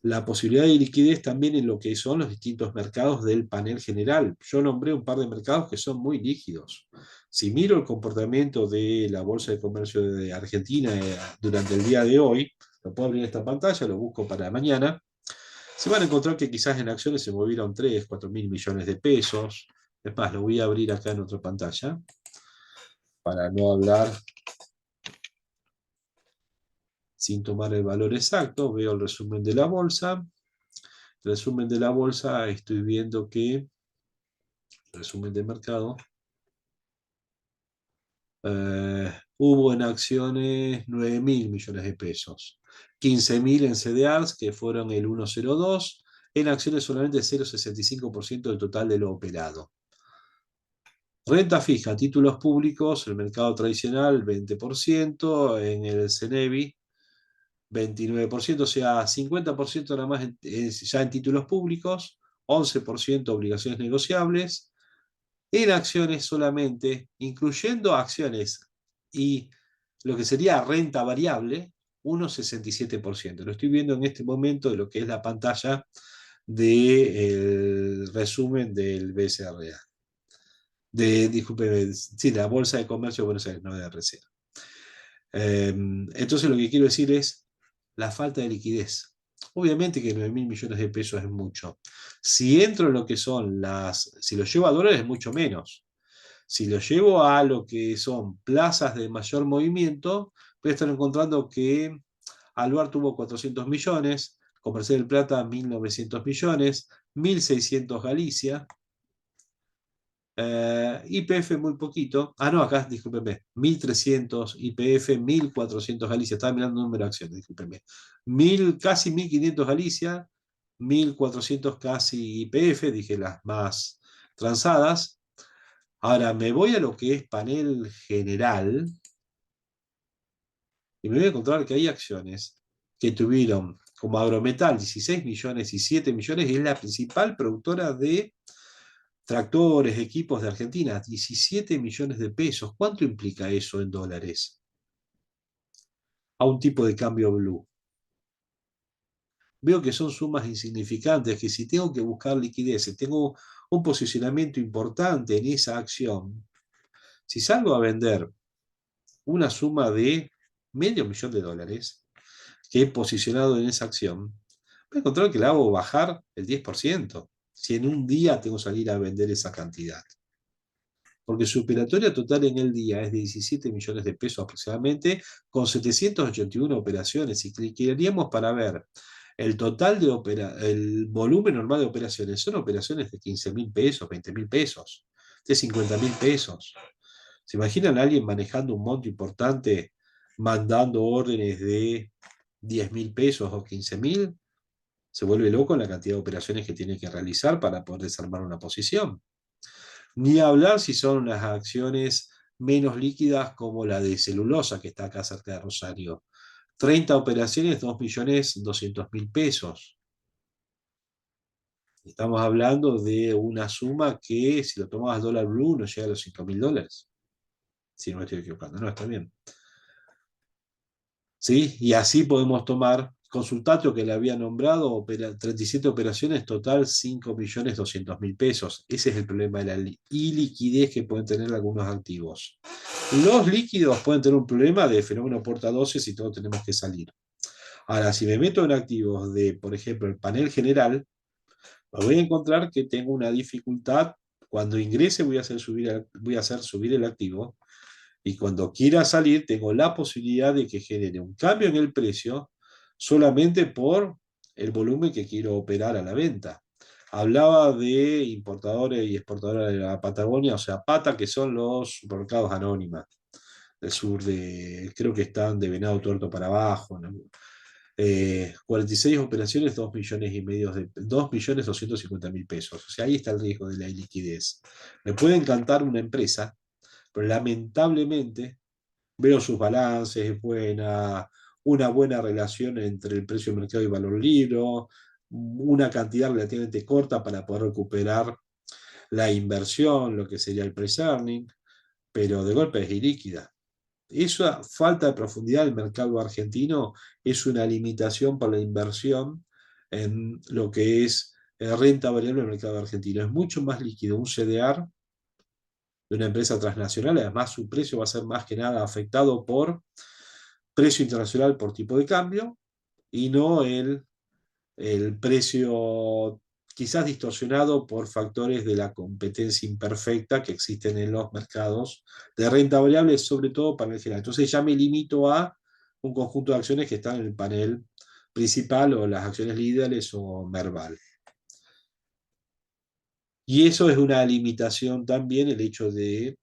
La posibilidad de liquidez también en lo que son los distintos mercados del panel general. Yo nombré un par de mercados que son muy líquidos. Si miro el comportamiento de la Bolsa de Comercio de Argentina durante el día de hoy, lo puedo abrir en esta pantalla, lo busco para mañana, se van a encontrar que quizás en acciones se movieron 3, 4 mil millones de pesos. Es más, lo voy a abrir acá en otra pantalla para no hablar sin tomar el valor exacto. Veo el resumen de la bolsa. Resumen de la bolsa, estoy viendo que, resumen de mercado, hubo en acciones 9 mil millones de pesos, 15 mil en CDRs, que fueron el 1,02, en acciones solamente 0,65% del total de lo operado. Renta fija, títulos públicos, el mercado tradicional 20%, en el CENEVI 29%, o sea, 50% nada más ya en títulos públicos, 11% obligaciones negociables, en acciones solamente, incluyendo acciones y lo que sería renta variable, 1,67%. Lo estoy viendo en este momento de lo que es la pantalla del resumen del BCRA. Disculpe, sí, la Bolsa de Comercio de Buenos Aires, no de RCA. Entonces lo que quiero decir es la falta de liquidez. Obviamente que 9 mil millones de pesos es mucho. Si entro en lo que son si lo llevo a dólares es mucho menos. Si lo llevo a lo que son plazas de mayor movimiento, voy a estar encontrando que Aluar tuvo 400 millones, Comercial del Plata 1.900 millones, 1.600 Galicia, YPF muy poquito. Ah, no, acá, discúlpenme. 1.300 YPF, 1.400 Galicia. Estaba mirando el número de acciones, discúlpenme. Casi 1.500 Galicia, 1400 casi YPF, dije las más transadas. Ahora me voy a lo que es panel general y me voy a encontrar que hay acciones que tuvieron como Agrometal 16 millones y 7 millones, y es la principal productora de tractores, equipos de Argentina, 17 millones de pesos. ¿Cuánto implica eso en dólares? A un tipo de cambio blue. Veo que son sumas insignificantes, que si tengo que buscar liquidez, si tengo un posicionamiento importante en esa acción, si salgo a vender una suma de $500,000 que he posicionado en esa acción, voy a encontrar que la hago bajar el 10%, si en un día tengo que salir a vender esa cantidad. Porque su operatoria total en el día es de 17 millones de pesos aproximadamente, con 781 operaciones. Y clicaríamos para ver el total el volumen normal de operaciones. Son operaciones de 15.000 pesos, 20.000 pesos, de 50.000 pesos. ¿Se imaginan a alguien manejando un monto importante, mandando órdenes de 10.000 pesos o 15.000? Se vuelve loco en la cantidad de operaciones que tiene que realizar para poder desarmar una posición. Ni hablar si son unas acciones menos líquidas como la de celulosa, que está acá cerca de Rosario. 30 operaciones, 2.200.000 pesos. Estamos hablando de una suma que, si lo tomamos al dólar blue, nos llega a los $5.000. Si no me estoy equivocando, no, está bien. ¿Sí? Y así podemos tomar Consultatio, que le había nombrado, 37 operaciones, total 5.200.000 pesos. Ese es el problema de la iliquidez que pueden tener algunos activos. Los líquidos pueden tener un problema de fenómeno porta 12 si todos tenemos que salir. Ahora, si me meto en activos de, por ejemplo, el panel general, me voy a encontrar que tengo una dificultad. Cuando ingrese voy a hacer subir el activo, y cuando quiera salir tengo la posibilidad de que genere un cambio en el precio solamente por el volumen que quiero operar a la venta. Hablaba de importadores y exportadores de la Patagonia, o sea, PATA, que son los supermercados anónimas del sur creo que están de Venado Tuerto para abajo, ¿no? 46 operaciones, 2.250.000 pesos. O sea, ahí está el riesgo de la iliquidez. Me puede encantar una empresa, pero lamentablemente veo sus balances, es una buena relación entre el precio de mercado y valor libre, una cantidad relativamente corta para poder recuperar la inversión, lo que sería el pre-earning, pero de golpe es ilíquida. Esa falta de profundidad del mercado argentino es una limitación para la inversión en lo que es renta variable del mercado argentino. Es mucho más líquido un CDR de una empresa transnacional, además su precio va a ser más que nada afectado por precio internacional por tipo de cambio y no el precio quizás distorsionado por factores de la competencia imperfecta que existen en los mercados de renta variable, sobre todo para el general. Entonces ya me limito a un conjunto de acciones que están en el panel principal, o las acciones líderes o Merval. Y eso es una limitación también, el hecho de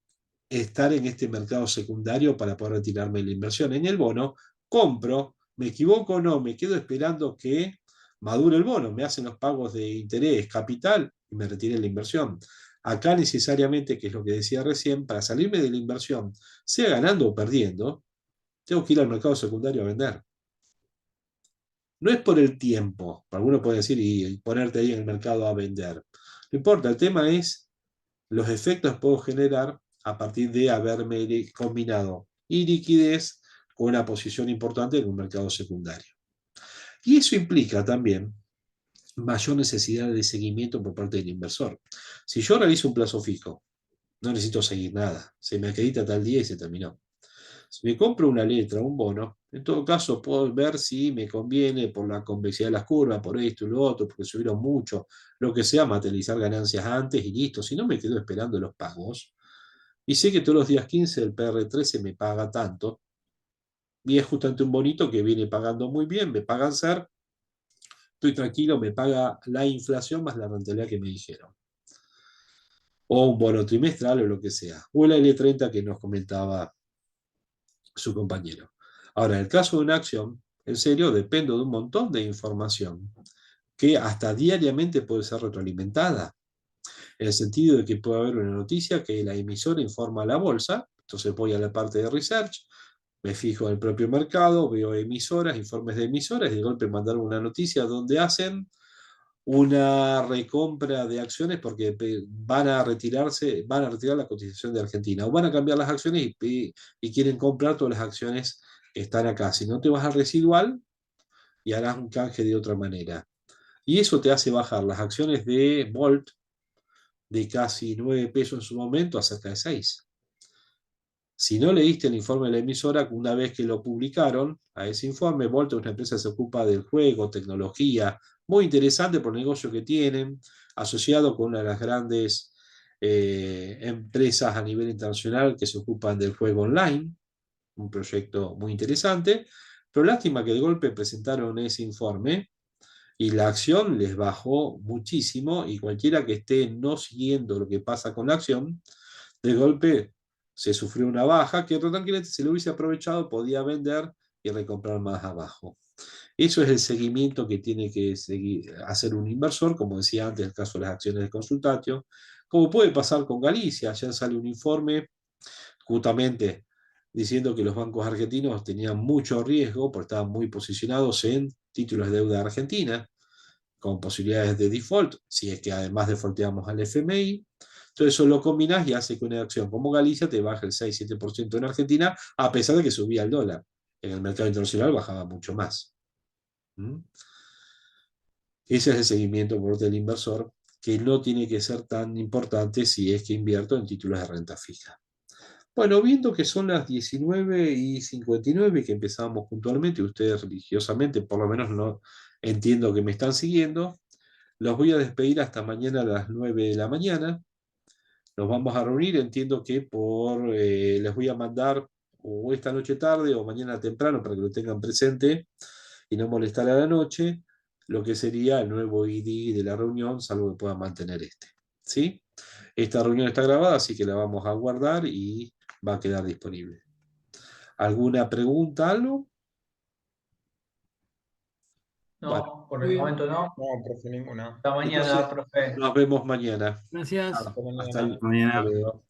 estar en este mercado secundario para poder retirarme la inversión. En el bono, compro, me equivoco o no, me quedo esperando que madure el bono, me hacen los pagos de interés, capital, y me retire la inversión. Acá necesariamente, que es lo que decía recién, para salirme de la inversión, sea ganando o perdiendo, tengo que ir al mercado secundario a vender. No es por el tiempo, algunos pueden decir, y ponerte ahí en el mercado a vender. No importa, el tema es los efectos que puedo generar a partir de haberme combinado iliquidez con una posición importante en un mercado secundario. Y eso implica también mayor necesidad de seguimiento por parte del inversor. Si yo realizo un plazo fijo, no necesito seguir nada, se me acredita tal día y se terminó. Si me compro una letra, un bono, en todo caso puedo ver si me conviene por la convexidad de las curvas, por esto y lo otro, porque subieron mucho, lo que sea, materializar ganancias antes y listo. Si no, me quedo esperando los pagos. Y sé que todos los días 15 el PR13 me paga tanto, y es justamente un bonito que viene pagando muy bien, me pagan ser, estoy tranquilo, me paga la inflación más la rentabilidad que me dijeron. O un bono trimestral o lo que sea. O el L30 que nos comentaba su compañero. Ahora, en el caso de una acción, en serio, dependo de un montón de información que hasta diariamente puede ser retroalimentada, en el sentido de que puede haber una noticia que la emisora informa a la bolsa, entonces voy a la parte de research, me fijo en el propio mercado, veo emisoras, informes de emisoras, y de golpe mandar una noticia donde hacen una recompra de acciones porque van a retirar la cotización de Argentina, o van a cambiar las acciones y quieren comprar todas las acciones que están acá. Si no, te vas al residual y harás un canje de otra manera. Y eso te hace bajar las acciones de Volt de casi 9 pesos en su momento a cerca de 6. Si no leíste el informe de la emisora, una vez que lo publicaron, a ese informe, Volt es una empresa que se ocupa del juego, tecnología, muy interesante por el negocio que tienen, asociado con una de las grandes empresas a nivel internacional que se ocupan del juego online, un proyecto muy interesante, pero lástima que de golpe presentaron ese informe y la acción les bajó muchísimo, y cualquiera que esté no siguiendo lo que pasa con la acción, de golpe se sufrió una baja que tranquilamente, si lo hubiese aprovechado, podía vender y recomprar más abajo. Eso es el seguimiento que tiene que hacer un inversor, como decía antes, el caso de las acciones de Consultatio, como puede pasar con Galicia. Ayer sale un informe justamente diciendo que los bancos argentinos tenían mucho riesgo porque estaban muy posicionados en títulos de deuda argentina, con posibilidades de default, si es que además defaulteamos al FMI. Entonces eso lo combinás y hace que una acción como Galicia te baje el 6-7% en Argentina, a pesar de que subía el dólar. En el mercado internacional bajaba mucho más. ¿Mm? Ese es el seguimiento por parte del inversor, que no tiene que ser tan importante si es que invierto en títulos de renta fija. Bueno, viendo que son las 19:59 y que empezamos puntualmente, ustedes religiosamente, por lo menos no entiendo que me están siguiendo, los voy a despedir hasta mañana a las 9 de la mañana. Nos vamos a reunir, entiendo que les voy a mandar o esta noche tarde o mañana temprano para que lo tengan presente y no molestar a la noche, lo que sería el nuevo ID de la reunión, salvo que puedan mantener este. ¿Sí? Esta reunión está grabada, así que la vamos a guardar y va a quedar disponible. ¿Alguna pregunta, algo? Bueno, No, por Muy el bien. momento no. No, profe, ninguna. Hasta mañana, entonces profe. nos vemos mañana. Gracias. Hasta mañana. Hasta Mañana. luego.